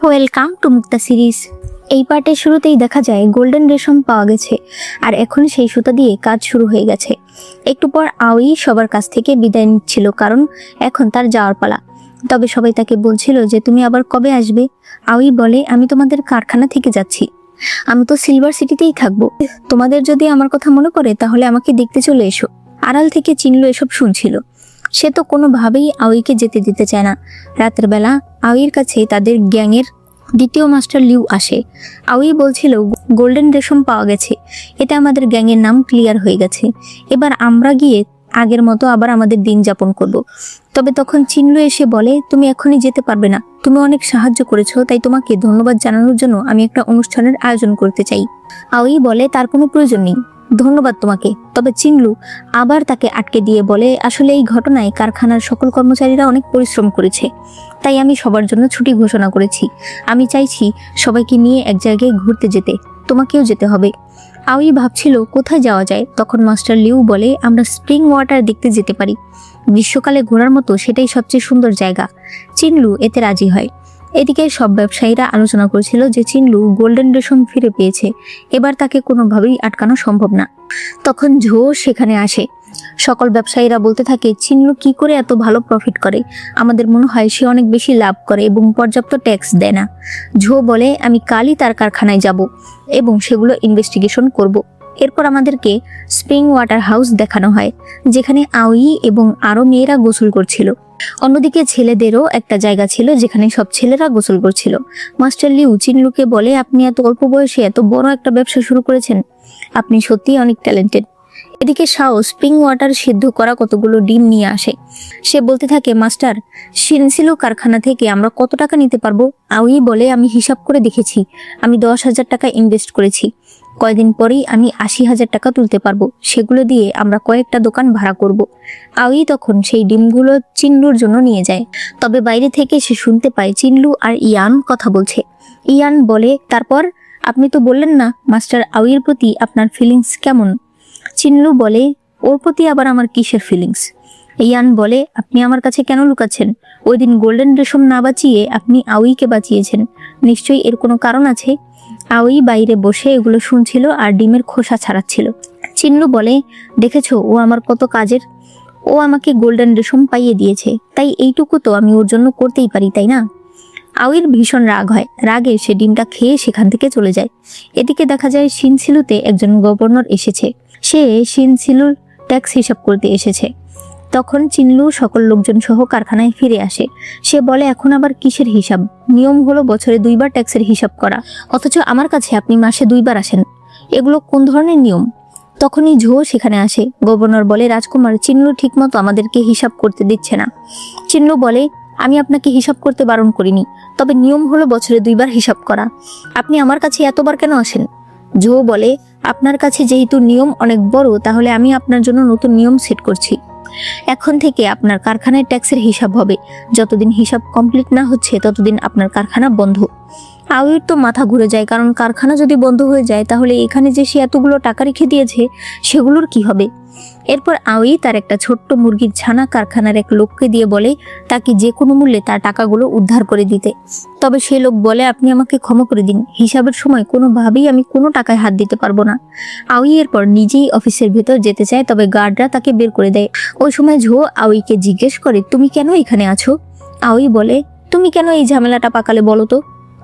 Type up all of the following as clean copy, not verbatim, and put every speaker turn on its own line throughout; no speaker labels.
Welcome to Mukta series. এই পার্টের শুরুতেই দেখা যায় গোল্ডেন রেশম পাওয়া গেছে আর এখন সেই সুতা দিয়ে কাজ শুরু হয়ে গেছে। একটু পর আওই সবার কাছ থেকে বিদায় নিচ্ছিল, কারণ এখন তার যাওয়ার পালা। তবে সবাই তাকে বলছিল যে তুমি আবার কবে আসবে। আওই বলে, আমি তোমাদের কারখানা থেকে যাচ্ছি, আমি তো সিলভার সিটিতেই থাকবো। তোমাদের যদি আমার কথা মনে পড়ে তাহলে আমাকে দেখতে চলে এসো। আড়াল থেকে চিনলু এসব শুনছিল। সে তো কোনোভাবেই আওইকে যেতে দিতে চায় না। রাতের বেলা আওইর কাছে তাদের গ্যাংয়ের দ্বিতীয় মাস্টার লিউ আসে। আওই বলছিল, গোল্ডেন রেশম পাওয়া গেছে, এটা আমাদের গ্যাংয়ের নাম ক্লিয়ার হয়ে গেছে। এবার আমরা গিয়ে আগের মতো আবার আমাদের দিন যাপন করব। তবে তখন চিনলু এসে বলে, তুমি এখনই যেতে পারবে না, তুমি অনেক সাহায্য করেছো, তাই তোমাকে ধন্যবাদ জানানোর জন্য আমি একটা অনুষ্ঠানের আয়োজন করতে চাই। আওই বলে, তার কোনো প্রয়োজন নেই, ধন্যবাদ তোমাকে। তবে চিনলু আবার তাকে আটকে দিয়ে বলে, আসলে এই ঘটনায় কারখানার সকল কর্মচারীরা অনেক পরিশ্রম করেছে, তাই আমি সবার জন্য ছুটি ঘোষণা করেছি। আমি চাইছি সবাইকে নিয়ে এক জায়গায় ঘুরতে যেতে, তোমাকেও যেতে হবে। আওই ভাবছিল কোথায় যাওয়া যায়, তখন মাস্টার লিউ বলে, আমরা স্প্রিং ওয়াটার দেখতে যেতে পারি, গ্রীষ্মকালে ঘোরার মতো সেটাই সবচেয়ে সুন্দর জায়গা। চিনলু এতে রাজি হয়। এদিকে সব ব্যবসায়ীরা আলোচনা করেছিল যে চিনলু গোল্ডেন রেশম ফিরে পেয়েছে, এবার তাকে কোনোভাবেই আটকানো সম্ভব না। তখন ঝো সেখানে আসে। সকল ব্যবসায়ীরা বলতে থাকে, চিনলু কি করে এত ভালো প্রফিট করে, আমাদের মনে হয় সে অনেক বেশি লাভ করে এবং পর্যাপ্ত ট্যাক্স দেয় না। ঝো বলে, আমি কালই তার কারখানায় যাব এবং সেগুলো ইনভেস্টিগেশন করব। এরপর আমাদেরকে স্প্রিং ওয়াটার হাউস দেখানো হয়, যেখানে আওই এবং আরো মেয়েরা গোসল করছিল। অন্যদিকে ছেলেদেরও একটা জায়গা ছিল যেখানে সব ছেলেরা গোসল করছিল। মাস্টার লিউ চিনলুকে বলে, আপনি এত অল্প বয়সে এত বড় একটা ব্যবসা শুরু করেছেন, আপনি সত্যিই অনেক ট্যালেন্টেড। এদিকে শাও স্প্রিং ওয়াটার সিদ্ধ করা কতগুলো ডিম নিয়ে আসে। সে বলতে থাকে, মাস্টার, শিনসিলু কারখানা থেকে আমরা কত টাকা নিতে পারবো? আওই বলে, আমি হিসাব করে দেখেছি, আমি 10,000 টাকা ইনভেস্ট করেছি, কয়দিন পরেই আমি 80,000 টাকা তুলতে পারবো, সেগুলো দিয়ে আমরা কয়েকটা দোকান ভাড়া করব। আওই তখন সেই ডিমগুলো চিনলুর জন্য নিয়ে যায়। তবে বাইরে থেকে সে শুনতে পায় চিনলু আর ইয়ান কথা বলছে। ইয়ান বলে, তারপর আপনি তো বললেন না মাস্টার আওইর প্রতি আপনার ফিলিংস কেমন? চিনলু বলে, ওর প্রতি আবার আমার কিসের ফিলিংস? ইয়ান বলে, আপনি আমার কাছে কেন লুকাচ্ছেন? ওই দিন গোল্ডেন রেশম না বাঁচিয়ে আপনি আওইকে বাঁচিয়েছেন, নিশ্চয়ই এর কোনো কারণ আছে। আওই বাইরে বসে এগুলো শুনছিল আর ডিমের খোসা ছাড়াচ্ছিল। চিনলু বলে, দেখেছো ও আমার কত কাজের, ও আমাকে গোল্ডেন রেশম পাইয়ে দিয়েছে, তাই এইটুকু তো আমি ওর জন্য করতেই পারি, তাই না? আওইর ভীষণ রাগ হয়, রাগে সে ডিমটা খেয়ে সেখান থেকে চলে যায়। এদিকে দেখা যায় শিনসিলুতে একজন গভর্নর এসেছে। সে শিনসিলুর ট্যাক্স হিসাব করতে এসেছে। তখন চিনলু সকল লোকজন সহ কারখানায় ফিরে আসে। সে বলে, এখন আবার কিসের হিসাব? নিয়ম হলো বছরে 2 বার ট্যাক্সের হিসাব করা, অথচ আমার কাছে আপনি মাসে 2 বার আসেন, এগুলো কোন ধরনের নিয়ম? তখনই ঝো সেখানে আসে। গভর্নর বলে, রাজকুমার, চিনলু ঠিকমতো আমাদেরকে হিসাব করতে দিচ্ছে না। চিনলু বলে, আমি আপনাকে হিসাব করতে বারণ করিনি, তবে নিয়ম হলো বছরে 2 বার হিসাব করা, আপনি আমার কাছে এতবার কেন আসেন? ঝো বলে, আপনার কাছে যেহেতু নিয়ম অনেক বড়, তাহলে আমি আপনার জন্য নতুন নিয়ম সেট করছি। এখন থেকে আপনার কারখানায় ট্যাক্সের হিসাব হবে, যতদিন হিসাব কমপ্লিট না হচ্ছে ততদিন আপনার কারখানা বন্ধ। আওয়ির তো মাথা ঘুরে যায়, কারণ কারখানা যদি বন্ধ হয়ে যায় তাহলে এখানে যে সে এতগুলো টাকা রেখে দিয়েছে সেগুলোর কি হবে? এরপর আওয়ি তার একটা ছোট্ট মুরগির ছানা কারখানার এক লোককে দিয়ে বলে তাকে যে কোনো মূল্যে তার টাকাগুলো উদ্ধার করে দিতে। তবে সেই লোক বলে, আপনি আমাকে ক্ষমা করে দিন, হিসাবের সময় কোনোভাবেই আমি কোনো টাকায় হাত দিতে পারবো না। আওয়ি এরপর নিজেই অফিসের ভেতর যেতে চায়, তবে গার্ডরা তাকে বের করে দেয়। ওই সময় ঝো আওয়িকে জিজ্ঞেস করে, তুমি কেন এখানে আছো? আওয়ি বলে, তুমি কেন এই ঝামেলাটা পাকালে বলো তো?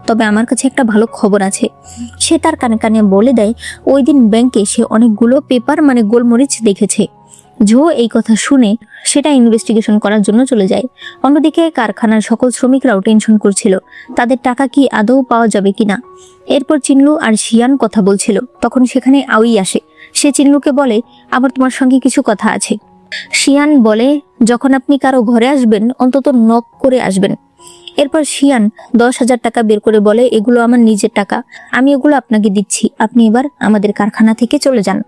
তবে আমার কাছে একটা ভালো খবর আছে। সে তার কানে কানে বলে দেয়, ওই দিন ব্যাংকে সে অনেকগুলো পেপার মানে গোলমরিচ দেখেছে। ঝো এই কথা শুনে সেটা ইনভেস্টিগেশন করার জন্য চলে যায়। অন্যদিকে কারখানার সকল শ্রমিকরাও টেনশন করছিল তাদের টাকা কি আদৌ পাওয়া যাবে কিনা। এরপর চিনলু আর শিয়ান কথা বলছিল, তখন সেখানে আওয়ি আসে। সে চিনলুকে বলে, আবার তোমার সঙ্গে কিছু কথা আছে। শিয়ান বলে, যখন আপনি কারো ঘরে আসবেন অন্তত নক করে আসবেন। এরপর শিয়ান 10,000 টাকা বের করে বলে, এগুলো আমার নিজের টাকা, আমি এগুলো আপনাকে দিচ্ছি, আপনি এবার আমাদের কারখানা থেকে চলে যান।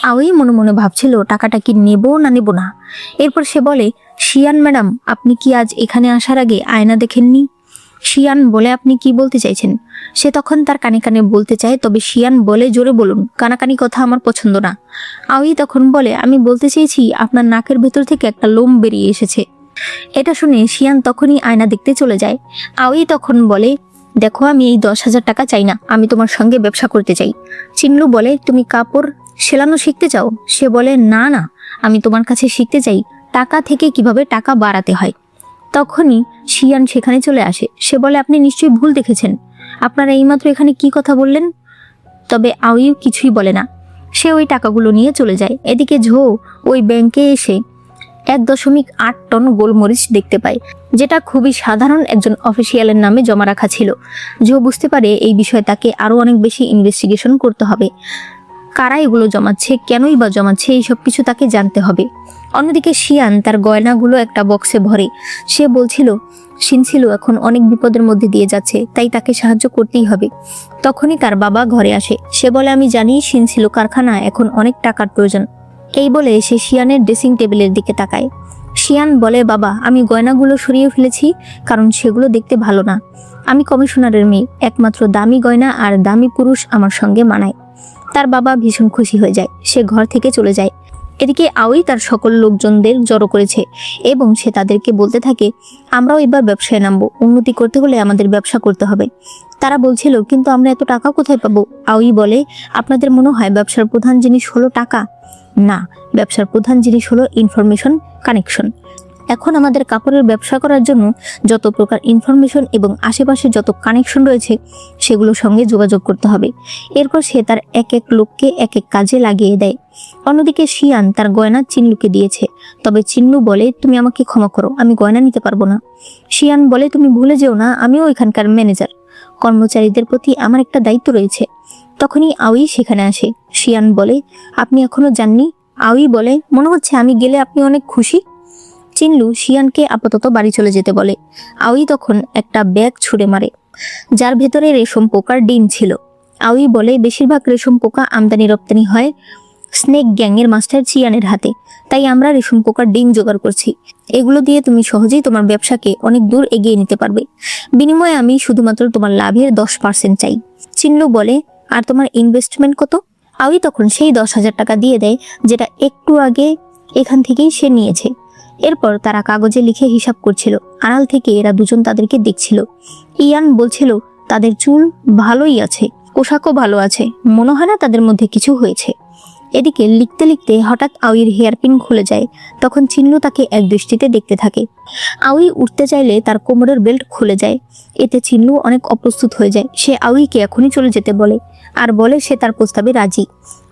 আওয়ি মনে মনে ভাবছিল টাকাটা কি নেব না নেব না। এরপর সে বলে, শিয়ান ম্যাডাম, আপনি কি আজ এখানে আসার আগে আয়না দেখেননি? শিয়ান বলে, আপনি কি বলতে চাইছেন? সে তখন তার কানে কানে বলতে চায়, তবে শিয়ান বলে, জোরে বলুন, কানাকানি কথা আমার পছন্দ না। আওয়ি তখন বলে, আমি বলতে চেয়েছি আপনার নাকের ভেতর থেকে একটা লোম বেরিয়ে এসেছে। এটা শুনে শিয়ান তখনই আয়না দেখতে চলে যায়। আওয়ি তখন বলে, দেখো আমি এই 10,000 টাকা চাই না, আমি তোমার সঙ্গে ব্যবসা করতে চাই। চিনলু বলে তুমি কাপড় সেলানো শিখতে চাও? সে বলে না না, আমি তোমার কাছে শিখতে চাই টাকা থেকে কিভাবে টাকা বাড়াতে হয়। তখনই শিয়ান সেখানে চলে আসে। সে বলে আপনি নিশ্চয়ই ভুল দেখেছেন, আপনারা এইমাত্র এখানে কি কথা বললেন? তবে আউইউ কিছুই বলে না, সে ওই টাকাগুলো নিয়ে চলে যায়। এদিকে ঝো ওই ব্যাংকে এসে 1.8 টন গোলমরিচ দেখতে পায়, যেটা খুবই সাধারণ একজন অফিসিয়ালের নামে জমা রাখা ছিল। ঝো বুঝতে পারে এই বিষয়ে তাকে আরো অনেক বেশি ইনভেস্টিগেশন করতে হবে। কারা এগুলো জমাচ্ছে, কেনই বা জমাচ্ছে, এইসব কিছু তাকে জানতে হবে। অন্যদিকে শিয়ান তার গয়নাগুলো একটা বক্সে ভরে। সে বলছিল শিনছিল এখন অনেক বিপদের মধ্যে দিয়ে যাচ্ছে, তাই তাকে সাহায্য করতেই হবে। তখনই তার বাবা ঘরে আসে। সে বলে আমি জানি শিনছিল কারখানা এখন অনেক টাকার প্রয়োজন। এই বলে সে শিয়ানের ড্রেসিং টেবিলের দিকে তাকায়। শিয়ান বলে বাবা, আমি গয়নাগুলো সরিয়ে ফেলেছি কারণ সেগুলো দেখতে ভালো না। আমি কমিশনারের মেয়ে, একমাত্র দামি গয়না আর দামি পুরুষ আমার সঙ্গে মানায়। তার বাবা ভীষণ খুশি হয়ে যায়। সে ঘর থেকে চলে যায়। এদিকে আউই তার সকল লোকজনদের জড়ো করেছে এবং সে তাদেরকে বলতে থাকে আমরাও এবার ব্যবসায় নামবো, উন্নতি করতে হলে আমাদের ব্যবসা করতে হবে। তারা বলছিল কিন্তু আমরা এত টাকা কোথায় পাবো? আউই বলে আপনাদের মনে হয় ব্যবসার প্রধান জিনিস হলো টাকা? না, ব্যবসার প্রধান জিনিস হলো ইনফরমেশন কানেকশন। এখন আমাদের কাপড়ের ব্যবসা করার জন্য যত প্রকার ইনফরমেশন এবং আশেপাশে যত কানেকশন রয়েছে সেগুলোর সঙ্গে যোগাযোগ করতে হবে। এরপর সে তার এক এক লোককে এক এক কাজে লাগিয়ে দেয়। অন্যদিকে শিয়ান তার গয়না চিনলুকে দিয়েছে, তবে চিনলু বলে তুমি আমাকে ক্ষমা করো, আমি গয়না নিতে পারবো না। শিয়ান বলে তুমি ভুলে যেও না, আমিও এখানকার ম্যানেজার, কর্মচারীদের প্রতি আমার একটা দায়িত্ব রয়েছে। তখনই আউই সেখানে আসে। শিয়ান বলে আপনি এখনো যাননি? আউই বলে মনে হচ্ছে আমি গেলে আপনি অনেক খুশি। চিনলু শিয়ানকে আপাতত বাড়ি চলে যেতে বলে। আউই তখন একটা ব্যাগ ছুঁড়ে মারে, যার ভেতরে রেশম পোকার ডিম ছিল। আউই বলে বেশিরভাগ রেশম পোকা আমদানি রপ্তানি হয় স্নেক গ্যাংয়ের মাস্টার চিয়ানের হাতে, তাই আমরা রেশম পোকার ডিম জোগাড় করছি। এগুলো দিয়ে তুমি সহজেই তোমার ব্যবসাকে অনেক দূর এগিয়ে নিতে পারবে। বিনিময়ে আমি শুধুমাত্র তোমার লাভের 10% চাই। চিনলু বলে আর তোমার ইনভেস্টমেন্ট কত? আউই তখন সেই 10,000 টাকা দিয়ে দেয়, যেটা একটু আগে এখান থেকেই সে নিয়েছে। এরপর তারা কাগজে লিখে হিসাব করছিল। আড়াল থেকে এরা দুজন তাদেরকে দেখছিল। ইয়ান বলছিল তাদের চুল ভালোই আছে, পোশাকও ভালো আছে, মনে হয় না তাদের মধ্যে কিছু হয়েছে। এদিকে লিখতে লিখতে হঠাৎ আউইর হেয়ারপিন খুলে যায়। তখন চিনলু তাকে এক দৃষ্টিতে দেখতে থাকে। আউই উঠতে চাইলে তার কোমরের বেল্ট খুলে যায়। এতে চিনলু অনেক অপ্রস্তুত হয়ে যায়। সে আউইকে এখনই চলে যেতে বলে আর বলে সে তার প্রস্তাবে রাজি।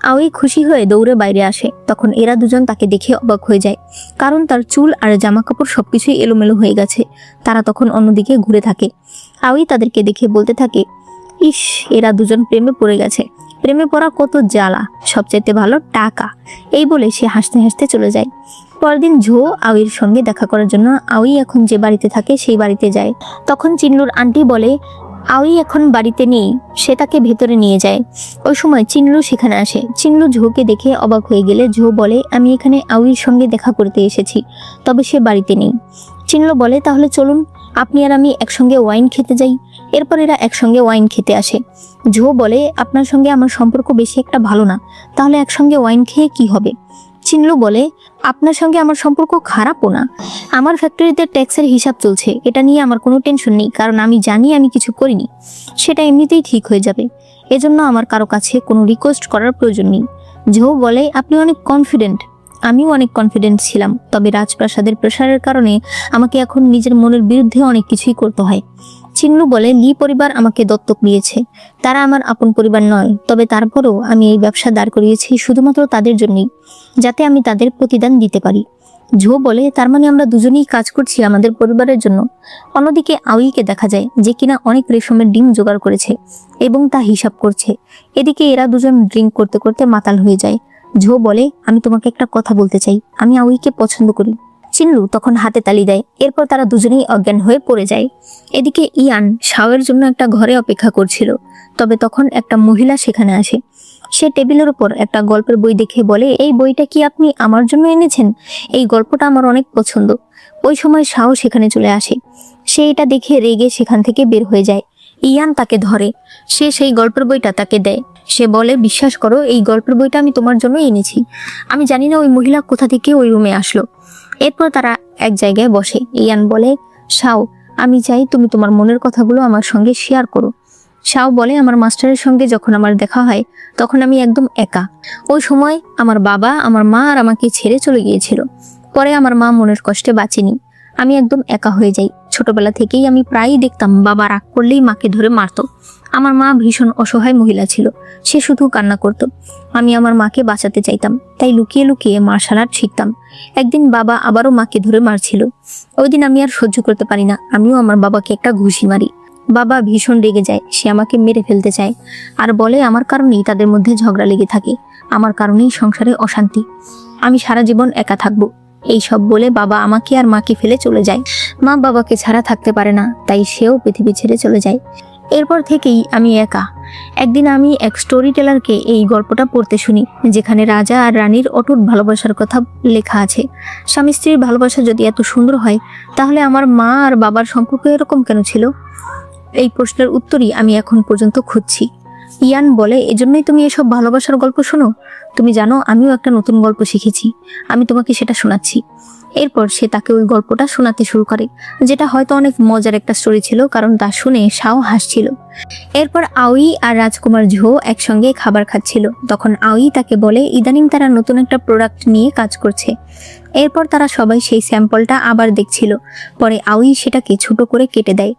আউই খুশি হয়ে দৌড়ে বাইরে আসে। তখন এরা দুজন তাকে দেখে অবাক হয়ে যায়, কারণ তার চুল আর জামা কাপড় সবকিছুই এলোমেলো হয়ে গেছে। তারা তখন অন্যদিকে ঘুরে থাকে। আউই তাদেরকে দেখে বলতে থাকে ইস, এরা দুজন প্রেমে পড়ে গেছে। প্রেমে পড়া কত জ্বালা, সবচাইতে ভালো টাকা। এই বলে সে হাসতে হাসতে চলে যায়। পরদিন ঝো আউইর সঙ্গে দেখা করার জন্য আউই এখন যে বাড়িতে থাকে সেই বাড়িতে যায়। তখন চিনলুর আন্টি বলে আউই এখন বাড়িতে নেই, সে তাকে ভেতরে নিয়ে যায়। ওই সময় চিনলু সেখানে আসে। চিনলু ঝোকে দেখে অবাক হয়ে গেলে ঝো বলে আমি এখানে আউইর সঙ্গে দেখা করতে এসেছি, তবে সে বাড়িতে নেই। চিনলু বলে তাহলে চলুন আপনি আর আমি একসঙ্গে ওয়াইন খেতে যাই। এরপর এরা একসঙ্গে ওয়াইন খেতে আসে। ঝো বলে আপনার সঙ্গে আমার সম্পর্ক বেশি একটা ভালো না, তাহলে একসঙ্গে ওয়াইন খেয়ে কি হবে? চিনলু বলে আপনার সঙ্গে আমার সম্পর্ক খারাপও না, আমার ফ্যাক্টরিতে ট্যাক্সের হিসাব চলছে, এটা নিয়ে আমার কোনো টেনশন নেই, কারণ আমি জানি আমি কিছু করিনি, সেটা এমনিতেই ঠিক হয়ে যাবে। এজন্য আমার কারো কাছে কোনো রিকোয়েস্ট করার প্রয়োজন নেই। ঝো বলে আপনি অনেক কনফিডেন্ট। আমিও অনেক কনফিডেন্ট ছিলাম, তবে রাজপ্রাসাদের প্রেসারের কারণে আমাকে এখন নিজের মনের বিরুদ্ধে অনেক কিছুই করতে হয়। চিনলু বলে লি পরিবার আমাকে দত্তক নিয়েছে, তারা আমার আপন পরিবার নয়, তবে তারপরও আমি এই ব্যবসা দাঁড় করিয়েছি শুধুমাত্র তাদের জন্যই, যাতে আমি তাদের প্রতিদান দিতে পারি। ঝো বলে তার মানে আমরা দুজনেই কাজ করছি আমাদের পরিবারের জন্য। অন্যদিকে আউইকে দেখা যায় যে কিনা অনেক রেশমের ডিম জোগাড় করেছে এবং তা হিসাব করছে। এদিকে এরা দুজন ড্রিঙ্ক করতে করতে মাতাল হয়ে যায়। ঝো বলে আমি তোমাকে একটা কথা বলতে চাই, আমি আউইকে পছন্দ করি। চিনলু তখন হাতে তালি দেয়। এরপর তারা দুজনেই অজ্ঞান হয়ে পড়ে যায়। এদিকে ইয়ান শাওয়ের জন্য একটা ঘরে অপেক্ষা করছিল, তবে তখন একটা মহিলা সেখানে আসে। সে টেবিলের উপর একটা গল্পের বই দেখে বলে এই বইটা কি আপনি আমার জন্য এনেছেন? এই গল্পটা আমার অনেক পছন্দ। ওই সময় শাও সেখানে চলে আসে। সে এটা দেখে রেগে সেখান থেকে বের হয়ে যায়। ইয়ান তাকে ধরে, সে সেই গল্পের বইটা তাকে দেয়। সে বলে বিশ্বাস করো, এই গল্পের বইটা আমি তোমার জন্য এনেছি। আমি জানি না ওই মহিলা কোথা থেকে ওই রুমে আসলো। এরপর তারা এক জায়গায় বসে। ইয়ান বলে শাও, আমি চাই তুমি তোমার মনের কথাগুলো আমার সঙ্গে শেয়ার করো। শাও বলে, আমার মাস্টারের সঙ্গে যখন আমার দেখা হয় তখন আমি একদম একা। ওই সময় আমার বাবা, আমার মা আর আমাকে ছেড়ে চলে গিয়েছিল। পরে আমার মা মনের কষ্টে বাঁচেনি, আমি একদম একা হয়ে যাই। ছোটবেলা থেকেই আমি প্রায়ই দেখতাম বাবা রাগ করলেই মাকে ধরে মারতো। আমার মা ভীষণ অসহায় মহিলা ছিল, সে শুধু কান্না করত। আমি আমার মাকে বাঁচাতে চাইতাম, তাই লুকিয়ে লুকিয়ে মার্শাল আর্ট শিখতাম। একদিন বাবা আবারও মাকে ধরে মারছিল। ওই দিন আমি আর সহ্য করতে পারি না, আমিও আমার বাবাকে একটা ঘুষি মারি। বাবা ভীষণ রেগে যায়, সে আমাকে মেরে ফেলতে চায় আর বলে আমার কারণেই তাদের মধ্যে ঝগড়া লেগে থাকে, আমার কারণেই সংসারে অশান্তি, আমি সারা জীবন একা থাকবো। এই সব বলে বাবা আমাকে আর মাকে ফেলে চলে যায়। মা বাবাকে ছাড়া থাকতে পারে না, তাই সেও পৃথিবী ছেড়ে চলে যায়। এরপর থেকেই আমি একা। একদিন আমি এক স্টোরি টেলারকে এই গল্পটা পড়তে শুনি, যেখানে রাজা আর রানীর অটুট ভালোবাসার কথা লেখা আছে। স্বামী স্ত্রীর ভালোবাসা যদি এত সুন্দর হয়, তাহলে আমার মা আর বাবার সম্পর্ক এরকম কেন ছিল? এই প্রশ্নের উত্তরই আমি এখন পর্যন্ত খুঁজছি। ইয়ান বলে, এজন্যই তুমি এসব ভালোবাসার গল্প শোনো? তুমি জানো, আমিও একটা নতুন গল্প শিখেছি, আমি তোমাকে সেটা শোনাচ্ছি। এরপর সে তাকে ওই গল্পটা শোনাতে শুরু করে, যেটা হয়তো অনেক মজার একটা স্টোরি ছিল, কারণ তা শুনে শাও হাসছিল। এরপর আওই আর রাজকুমার ঝো একসঙ্গে খাবার খাচ্ছিল। তখন আওই তাকে বলে, ইদানিং তারা নতুন একটা প্রোডাক্ট নিয়ে কাজ করছে। এরপর তারা সবাই সেই স্যাম্পলটা আবার দেখছিল। পরে আওই সেটাকে ছোট করে কেটে দেয়।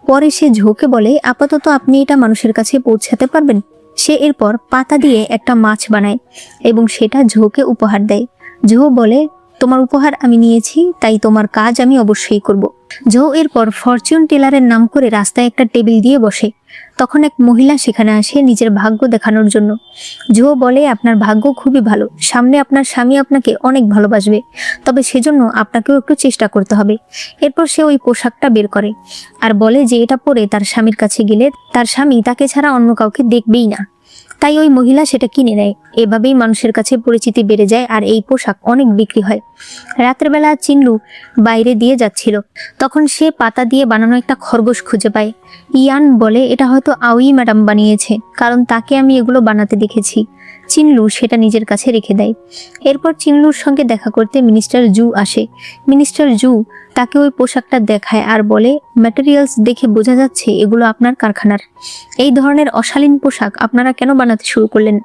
পরে সে ঝোকে বলে, আপাতত আপনি এটা মানুষের কাছে পৌঁছাতে পারবেন? সে এরপর পাতা দিয়ে একটা মাছ বানায় এবং সেটা ঝোকে উপহার দেয়। ঝো বলে, তোমার উপহার আমি নিয়েছি, তাই তোমার কাজ আমি অবশ্যই করব। ঝো এরপর ফরচুন টেলারের নাম করে রাস্তায় একটা টেবিল দিয়ে বসে। তখন এক মহিলা সেখানে আসে নিজের ভাগ্য দেখানোর জন্য। ঝো বলে, আপনার ভাগ্য খুবই ভালো, সামনে আপনার স্বামী আপনাকে অনেক ভালোবাসবে, তবে সেজন্য আপনাকেও একটু চেষ্টা করতে হবে। এরপর সে ওই পোশাকটা বের করে আর বলে যে এটা পরে তার স্বামীর কাছে গেলে তার স্বামী তাকে ছাড়া অন্য কাউকে দেখবেই না। তাই ওই মহিলা সেটা কিনে নেয়। এভাবেই মানুষের কাছে পরিচিতি বেড়ে যায় আর এই পোশাক অনেক বিক্রি হয়। রাতের বেলা চিনলু বাইরে দিয়ে যাচ্ছিল, তখন সে পাতা দিয়ে বানানো একটা খরগোশ খুঁজে পায়। ইয়ান বলে, এটা হয়তো আওই ম্যাডাম বানিয়েছে, কারণ তাকে আমি এগুলো বানাতে দেখেছি। চিনলু সেটা নিজের কাছে রেখে দেয়। এরপর চিনলুর সঙ্গে দেখা করতে মিনিস্টার জু আসে। মিনিস্টার জু তাকে ওই পোশাকটা দেখায় আর বলে, ম্যাটেরিয়ালস দেখে বোঝা যাচ্ছে এগুলো আপনার কারখানার। এই ধরনের অশালীন পোশাক আপনারা কেন বানাতে শুরু করলেন?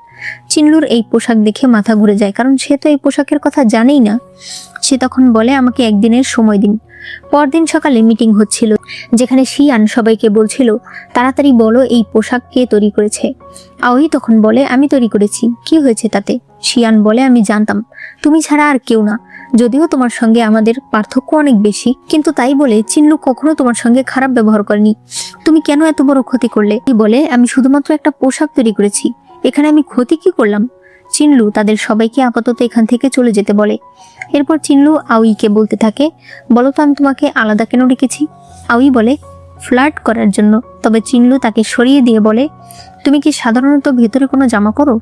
চিনলুর এই পোশাক দেখে মাথা ঘুরে যায়, কারণ সে তো এই পোশাকের কথা জানেই না। সে তখন বলে, আমাকে একদিনের সময় দিন। পরদিন সকালে মিটিং হচ্ছিল, যেখানে শিয়ান সবাইকে বলছিল, তাড়াতাড়ি বলো এই পোশাক কে তৈরি করেছে। আওই তখন বলে, আমি তৈরি করেছি, কি হয়েছে তাতে? শিয়ান বলে, আমি জানতাম তুমি ছাড়া আর কেউ না, যদিও তোমার সঙ্গে আমাদের পার্থক্য অনেক বেশি, কিন্তু তাই বলে চিনলু কখনো তোমার সঙ্গে খারাপ ব্যবহার করেনি। তুমি কেন এত বড় ক্ষতি করলে? বলে, আমি শুধুমাত্র একটা পোশাক তৈরি করেছি, এখানে আমি ক্ষতি কি করলাম? চিনলু তাদের সবাইকে আপাতত এখান থেকে চলে যেতে বলে। এরপর চিনলু আউইকে বলতে থাকে, বলো তো আমি তোমাকে আলাদা কেন রেখেছি? আউই বলে, ফ্লার্ট করার জন্য। তবে চিনলু তাকে সরিয়ে দিয়ে বলে, তুমি কি সাধারণত ভেতরে কোনো জামা পরো?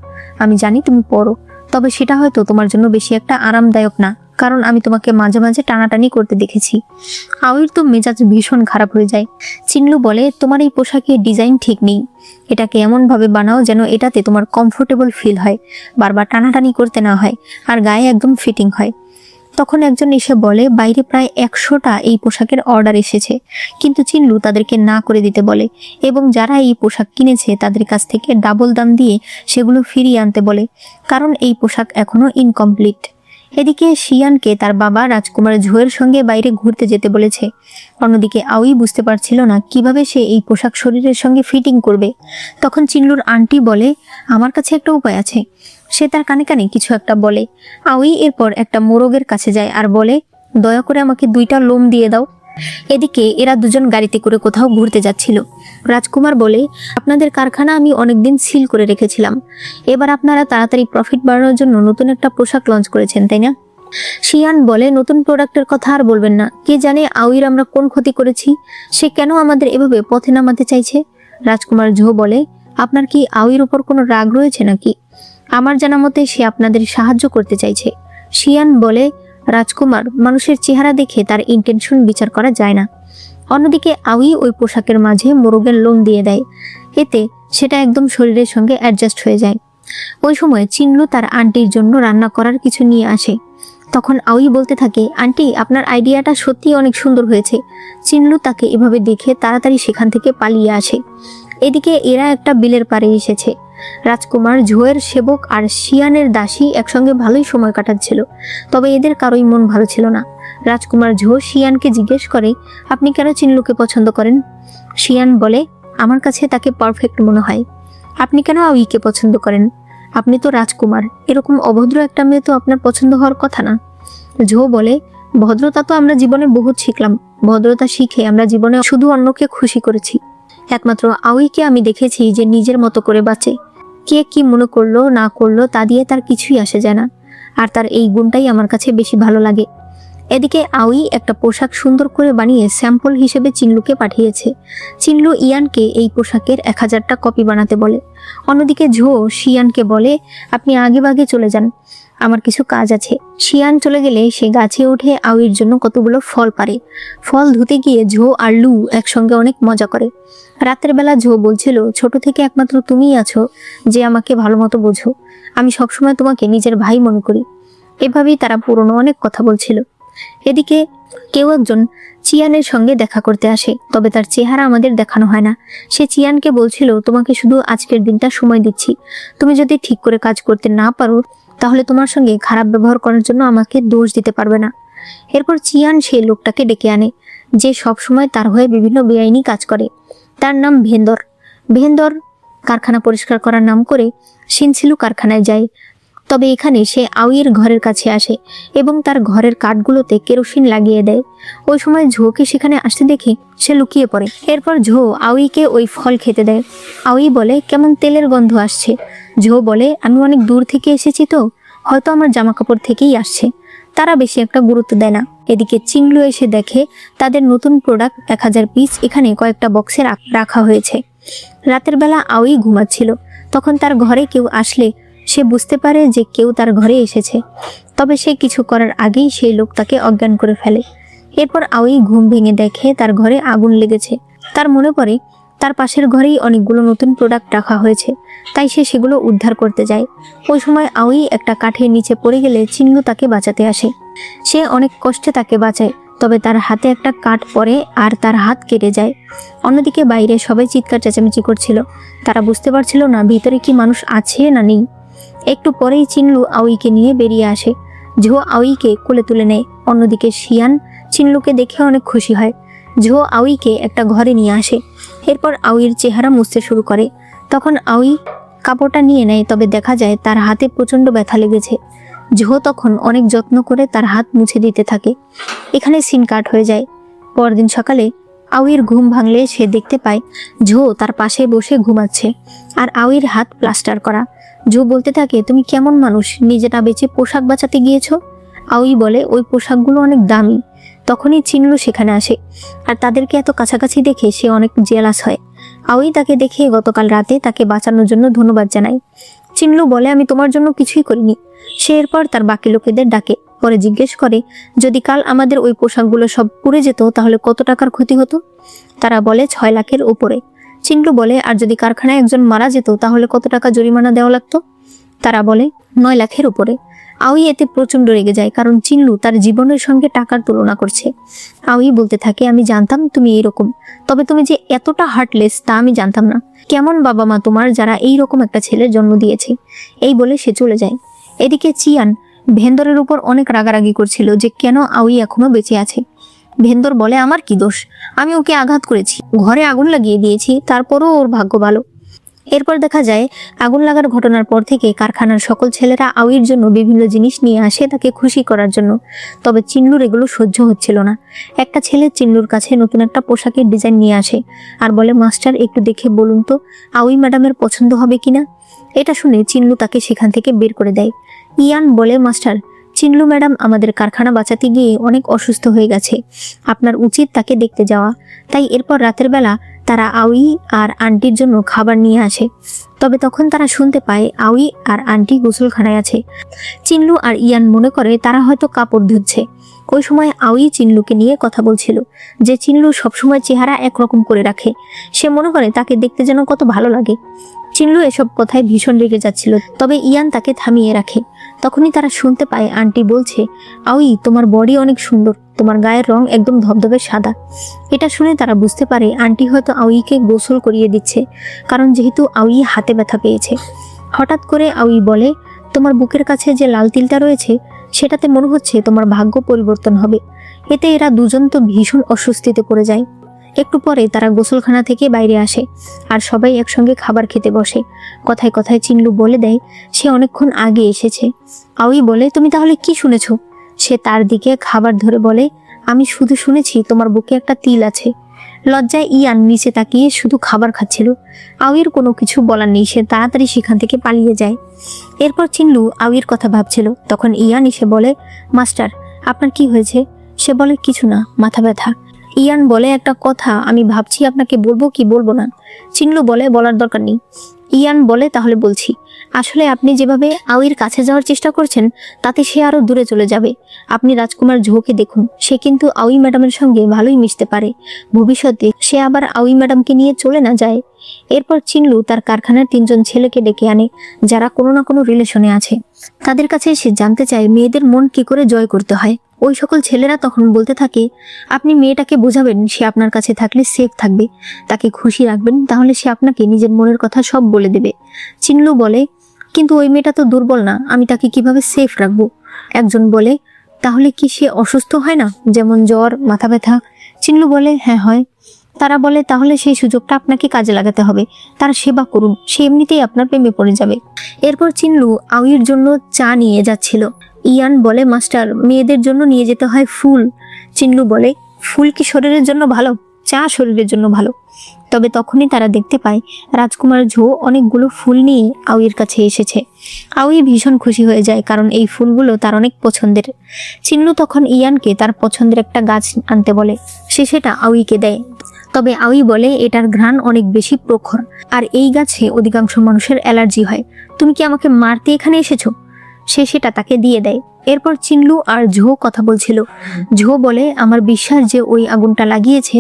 আমি জানি তুমি পরো, তবে সেটা হয়তো তোমার জন্য বেশি একটা আরামদায়ক না, কারণ আমি তোমাকে মাঝে মাঝে টানাটানি করতে দেখেছি। আউইর তো মেজাজ ভীষণ খারাপ হয়ে যায়। চিনলু বলে, তোমার এই পোশাকের ডিজাইন ঠিক নেই, এটাকে এমনভাবে বানাও যেন এটাতে তোমার কমফোর্টেবল ফিল হয়, বারবার টানাটানি করতে না হয়, আর গায়ে একদম ফিটিং হয়। তখন একজন এসে বলে, বাইরে প্রায় 100টা এই পোশাকের অর্ডার এসেছে, কিন্তু চিনলু তাদেরকে না করে দিতে বলে এবং যারা এই পোশাক কিনেছে তাদের কাছ থেকে ডাবল দাম দিয়ে সেগুলো ফিরিয়ে আনতে বলে, কারণ এই পোশাক এখনো ইনকমপ্লিট। এদিকে শিয়ানকে তার বাবা রাজকুমার ঝোয়ের সঙ্গে বাইরে ঘুরতে যেতে বলেছে। অন্যদিকে আউই বুঝতে পারছিল না কিভাবে সে এই পোশাক শরীরের সঙ্গে ফিটিং করবে। তখন চিনলুর আন্টি বলে, আমার কাছে একটা উপায় আছে। সে তার কানে কানে কিছু একটা বলে। আউই এরপর একটা মোরগের কাছে যায় আর বলে, দয়া করে আমাকে 2টা লোম দিয়ে দাও। এদিকে এরা দুজন গাড়িতে করে কোথাও ঘুরতে যাচ্ছিল। রাজকুমার বলে, আপনাদের কারখানা আমি অনেকদিন সিল করে রেখেছিলাম, এবার আপনারা তাড়াতাড়ি প্রফিট বাড়ানোর জন্য নতুন একটা পোশাক লঞ্চ করেছেন, তাই না? শিয়ান বলে, নতুন প্রোডাক্টের কথা আর বলবেন না, কে জানে আউইর আমরা কোন ক্ষতি করেছি, সে কেন আমাদের এভাবে পথে নামাতে চাইছে। রাজকুমার ঝো বলে, আপনার কি আউইর উপর কোনো রাগ রয়েছে নাকি? আমার জানা মতে সে আপনাদের সাহায্য করতে চাইছে। শিয়ান বলে, রাজকুমার, মানুষের চেহারা দেখে তার ইন্টেনশন বিচার করা যায় না। অন্যদিকে আউই ওই পোশাকের মাঝে মোরগের লোম দিয়ে দেয়, এতে সেটা একদম শরীরের সঙ্গে অ্যাডজাস্ট হয়ে যায়। ওই সময় চিনলু তার আন্টির জন্য রান্না করার কিছু নিয়ে আসে। তখন আউই বলতে থাকে, আন্টি আপনার আইডিয়াটা সত্যি অনেক সুন্দর হয়েছে। চিনলু তাকে এভাবে দেখে তাড়াতাড়ি সেখান থেকে পালিয়ে আসে। এদিকে এরা একটা বিলের পাড়ে এসেছে। রাজকুমার ঝোয়ের সেবক আর শিয়ানের দাসী একসঙ্গে ভালোই সময় কাটাচ্ছিল, তবে এদের কারোই মন ভালো ছিল না। রাজকুমার ঝো শিয়ানকে জিজ্ঞেস করে, আপনি কেন চিনলুকে পছন্দ করেন? শিয়ান বলে, আমার কাছে তাকে পারফেক্ট মনে হয়। আপনি কেন আউইকে পছন্দ করেন? আপনি তো রাজকুমার, এরকম অভদ্র একটা মেয়ে তো আপনার পছন্দ হওয়ার কথা না। ঝো বলে, ভদ্রতা তো আমরা জীবনে বহুত শিখলাম, ভদ্রতা শিখে আমরা জীবনে শুধু অন্যকে খুশি করেছি। একমাত্র আউইকে আমি দেখেছি যে নিজের মতো করে বাঁচে। কে কি মনে করলো না করলো তা দিয়ে তার কিছুই আসে যায় না, আর তার এই গুণটাই আমার কাছে বেশি ভালো লাগে। এদিকে আউই একটা পোশাক সুন্দর করে বানিয়ে স্যাম্পল হিসেবে চিনলুকে পাঠিয়েছে। চিনলু ইয়ানকে এই পোশাকের 1000টা কপি বানাতে বলে। অন্যদিকে ঝো শিয়ানকে বলে, আপনি আগে ভাগে চলে যান, আমার কিছু কাজ আছে। শিয়ান চলে গেলে সে গাছে উঠে আউইর জন্য কতগুলো ফল পারে। ফল ধুতে গিয়ে ঝো আর লু একসঙ্গে অনেক মজা করে। রাতের বেলা ঝো বলছিল, ছোট থেকে একমাত্র তুমিই আছো যে আমাকে ভালো মতো বোঝো, আমি সবসময় তোমাকে নিজের ভাই মনে করি। এভাবেই তারা পুরনো অনেক কথা বলছিল। এদিকে কেউ একজন চিয়ানের সঙ্গে দেখা করতে আসে, তবে তার চেহারা আমাদের দেখানো হয় না। সে চিয়ানকে বলছিল, তোমাকে শুধু আজকের দিনটা সময় দিচ্ছি, তুমি যদি ঠিক করে কাজ করতে না পারো তাহলে তোমার সঙ্গে খারাপ ব্যবহার করার জন্য আমাকে দোষ দিতে পারবে না। এরপর চিয়ান সেই লোকটাকে ডেকে আনে যে সব সময় তার হয়ে বিভিন্ন বেআইনি কাজ করে। তার নাম ভেন্দর। ভেন্দর কারখানা পরিষ্কার করার নাম করে শিনসিলু কারখানায় যায়। তবে এখানে সে আউইয়ের ঘরের কাছে আসে এবং তার ঘরের কাঠগুলোতে কেরোসিন লাগিয়ে দেয়। ওই সময় ঝোকে সেখানে আসতে দেখে সে লুকিয়ে পড়ে। এরপর ঝো আউইকে ওই ফল খেতে দেয়। আউই বলে, কেমন তেলের গন্ধ আসছে। ঝো বলে, আমি অনেক দূর থেকে এসেছি তো, হয়তো আমার জামা কাপড় থেকেই আসছে। তারা বেশি একটা গুরুত্ব দেয় না। এদিকে চিংলু এসে দেখে তাদের নতুন প্রোডাক্ট 1000 পিস এখানে কয়েকটা বক্সে রাখা হয়েছে। রাতের বেলা আউই ঘুমাচ্ছিল, তখন তার ঘরে কেউ আসলে সে বুঝতে পারে যে কেউ তার ঘরে এসেছে, তবে সে কিছু করার আগেই সেই লোক তাকে অজ্ঞান করে ফেলে। এরপর আউই ঘুম ভেঙে দেখে তার ঘরে আগুন লেগেছে। তার মনে পড়ে তার পাশের ঘরেই অনেকগুলো নতুন প্রোডাক্ট রাখা হয়েছে, তাই সে সেগুলো উদ্ধার করতে যায়। ওই সময় আউই একটা কাঠের নিচে পড়ে গেলে চিনলু তাকে বাঁচাতে আসে। সে অনেক কষ্টে তাকে বাঁচায়, তবে তার হাতে একটা কাঠ পড়ে আর তার হাত কেটে যায়। অন্যদিকে বাইরে সবাই চিৎকার চেঁচামেচি করছিল, তারা বুঝতে পারছিল না ভিতরে কি মানুষ আছে না নেই। একটু পরেই চিনলু আউইকে নিয়ে বেরিয়ে আসে। ঝো আউইকে কোলে তুলে নেয়। অন্যদিকে শিয়ান চিনলুকে দেখে অনেক খুশি হয়। ঝো আউইকে একটা ঘরে নিয়ে আসে। এরপর আউইর চেহারা মুছতে শুরু করে। তখন আউই কাপড়টা নিয়ে নেয়, তবে দেখা যায় তার হাতে প্রচণ্ড ব্যথা লেগেছে। ঝো তখন অনেক যত্ন করে তার হাত মুছে দিতে থাকে। এখানে সিন কাট হয়ে যায়। পরদিন সকালে আউইর ঘুম ভাঙলে সে দেখতে পায় ঝো তার পাশে বসে ঘুমাচ্ছে আর আউইর হাত প্লাস্টার করা। ঝো বলতে থাকে, তুমি কেমন মানুষ, নিজেটা বেঁচে পোশাক বাঁচাতে গিয়েছো? আউই বলে, ওই পোশাকগুলো অনেক দামি। তখনই চিনলু সেখানে আসে আর তাদেরকে এত কাছাকাছি দেখে সে অনেক জেলাস হয়। আউই তাকে দেখে গতকাল রাতে তাকে বাঁচানোর জন্য ধন্যবাদ জানায়। চিনলু বলে, আমি তোমার জন্য কিছুই করিনি। সে এরপর তার বাকি লোকেদের ডাকে, পরে জিজ্ঞেস করে, যদি কাল আমাদের ওই পোশাকগুলো সব পুড়ে যেত তাহলে কত টাকার ক্ষতি হতো? তারা বলে 6 লাখের উপরে। চিনলু বলে, আর যদি কারখানায় একজন মারা যেত তাহলে কত টাকা জরিমানা দেওয়া লাগতো? তারা বলে 9 লাখের উপরে। আউই এতে প্রচন্ড রেগে যায়, কারণ চিনলু তার জীবনের সঙ্গে টাকার তুলনা করছে। আউই বলতে থাকে, আমি জানতাম তুমি এইরকম, তবে তুমি যে এতটা হার্টলেস তা আমি জানতাম না। কেমন বাবা মা তোমার যারা এইরকম একটা ছেলের জন্ম দিয়েছে। এই বলে সে চলে যায়। এদিকে চিয়ান ভেন্দরের উপর অনেক রাগারাগি করছিল যে কেন আউই এখনো বেঁচে আছে। ভেন্দর বলে, আমার কি দোষ, আমি ওকে আঘাত করেছি, ঘরে আগুন লাগিয়ে দিয়েছি, তারপরও ওর ভাগ্য ভালো। এরপর দেখা যায় আগুন লাগার ঘটনার পর থেকে কারখানার সকল ছেলেরা আউইর জন্য বিভিন্ন জিনিস নিয়ে আসে তাকে খুশি করার জন্য, তবে চিনলুর এগুলো সহ্য হচ্ছিল না। একটা ছেলে চিনলুর কাছে নতুন একটা পোশাকের ডিজাইন নিয়ে আসে আর বলে, মাস্টার একটু দেখে বলুন তো আউই ম্যাডামের পছন্দ হবে কিনা। এটা শুনে চিনলু তাকে সেখান থেকে বের করে দেয়। ইয়ান বলে, মাস্টার চিনলু ম্যাডাম আমাদের কারখানা বাঁচাতে গিয়ে অনেক অসুস্থ হয়ে গেছে, আপনার উচিত তাকে দেখতে যাওয়া। তাই এরপর রাতের বেলা তারা আউই আর আন্টির জন্য খাবার নিয়ে আসে, তবে তখন তারা শুনতে পায় আউই আর আন্টি গোসলখানায় আছে। চিনলু আর ইয়ান মনে করে তারা হয়তো কাপড় ধুচ্ছে। ওই সময় আউই চিনলুকে নিয়ে কথা বলছিল যে চিনলু সবসময় চেহারা একরকম করে রাখে, সে মনে করে তাকে দেখতে যেন কত ভালো লাগে। চিনলু এসব কথায় ভীষণ রেগে যাচ্ছিল, তবে ইয়ান তাকে থামিয়ে রাখে। তখনই তারা শুনতে পায় আন্টি বলছে, আউই তোমার বডি অনেক সুন্দর, তোমার গায়ের রং একদম ধবধবে সাদা। এটা শুনে তারা বুঝতে পারে আন্টি হয়তো আউইকে গোসল করিয়ে দিচ্ছে, কারণ যেহেতু আউই হাতে ব্যথা পেয়েছে। হঠাৎ করে আউই বলে, তোমার বুকের কাছে যে লাল তিলটা রয়েছে সেটাতে মনে হচ্ছে তোমার ভাগ্য পরিবর্তন হবে। এতে এরা দুজন তো ভীষণ অস্বস্তিতে পড়ে যায়। একটু পরে তারা গোসলখানা থেকে বাইরে আসে আর সবাই একসঙ্গে খাবার খেতে বসে। কথায় কথায় চিনলু বলে দেয় সে অনেকক্ষণ আগে এসেছে। আউই বলে, তুমি তাহলে কি শুনেছ? সে তার দিকে খাবার ধরে বলে, আমি শুধু শুনেছি তোমার বুকে একটা তিল আছে। লজ্জায় ইয়ান নিচে তাকিয়ে শুধু খাবার খাচ্ছিল। আউয়ের কোনো কিছু বলার নেই, সে তাড়াতাড়ি সেখান থেকে পালিয়ে যায়। এরপর চিনলু আউয়ের কথা ভাবছিল, তখন ইয়ান এসে বলে, মাস্টার আপনার কি হয়েছে? সে বলে, কিছু না, মাথা ব্যথা। ইয়ান বলে, একটা কথা আমি ভাবছি আপনাকে বলবো কি বলবো না। চিনলু বলে, বলার দরকার নেই। ইয়ান বলে, তাহলে বলছি। আসলে আপনি যেভাবে আউইর কাছে যাওয়ার চেষ্টা করছেন তাতে সে আরো দূরে চলে যাবে। আপনি রাজকুমার ঝোকে দেখুন, সে কিন্তু আউই ম্যাডামের সঙ্গে ভালোই মিশতে পারে। ভবিষ্যতে সে আবার আউই ম্যাডামকে নিয়ে চলে না যায়। এরপর চিনলু তার কারখানার 3জন ছেলেকে ডেকে আনে যারা কোনো না কোনো রিলেশনে আছে। তাদের কাছে সে জানতে চায় মেয়েদের মন কি করে জয় করতে হয়। ওই সকল ছেলেরা তখন বলতে থাকে, আপনি মেয়েটাকে বোঝাবেন সে আপনার কাছে থাকলে সেফ থাকবে, তাকে খুশি রাখবেন, তাহলে সে আপনাকে নিজের মনের কথা সব বলে দেবে। চিনলু বলে, কিন্তু ওই মেয়েটা তো দুর্বল না, আমি তাকে কিভাবে সেফ রাখবো? একজন বলে, তাহলে কি সে অসুস্থ হয় না, যেমন জ্বর, মাথা ব্যথা? চিনলু বলে, হ্যাঁ হয়। তারা বলে, তাহলে সেই সুযোগটা আপনাকে কাজে লাগাতে হবে, তার সেবা করুন, সে এমনিতেই আপনার প্রেমে পড়ে যাবে। এরপর চিনলু আউইর জন্য চা নিয়ে যাচ্ছিল। ইয়ান বলে, মাস্টার মেয়েদের জন্য নিয়ে যেতে হয় ফুল। চিনলু বলে, ফুল কি শরীরের জন্য ভালো? চা শরীরের জন্য ভালো। তবে তখনই তারা দেখতে পায় রাজকুমার ঝো অনেকগুলো ফুল নিয়ে আউইর কাছে এসেছে। আউই ভীষণ খুশি হয়ে যায়, কারণ এই ফুলগুলো তার অনেক পছন্দের। চিনলু তখন ইয়ানকে তার পছন্দের একটা গাছ আনতে বলে, সে সেটা আউইকে দেয়। তবে আউই বলে, এটার ঘ্রাণ অনেক বেশি প্রখর, আর এই গাছে অধিকাংশ মানুষের অ্যালার্জি হয়। তুমি কি আমাকে মারতে এখানে এসেছো? সে সেটা তাকে দিয়ে দেয়। এরপর চিনলু আর ঝো কথা বলছিল। ঝো বলে, আমার বিশ্বাস যে ওই আগুনটা লাগিয়েছে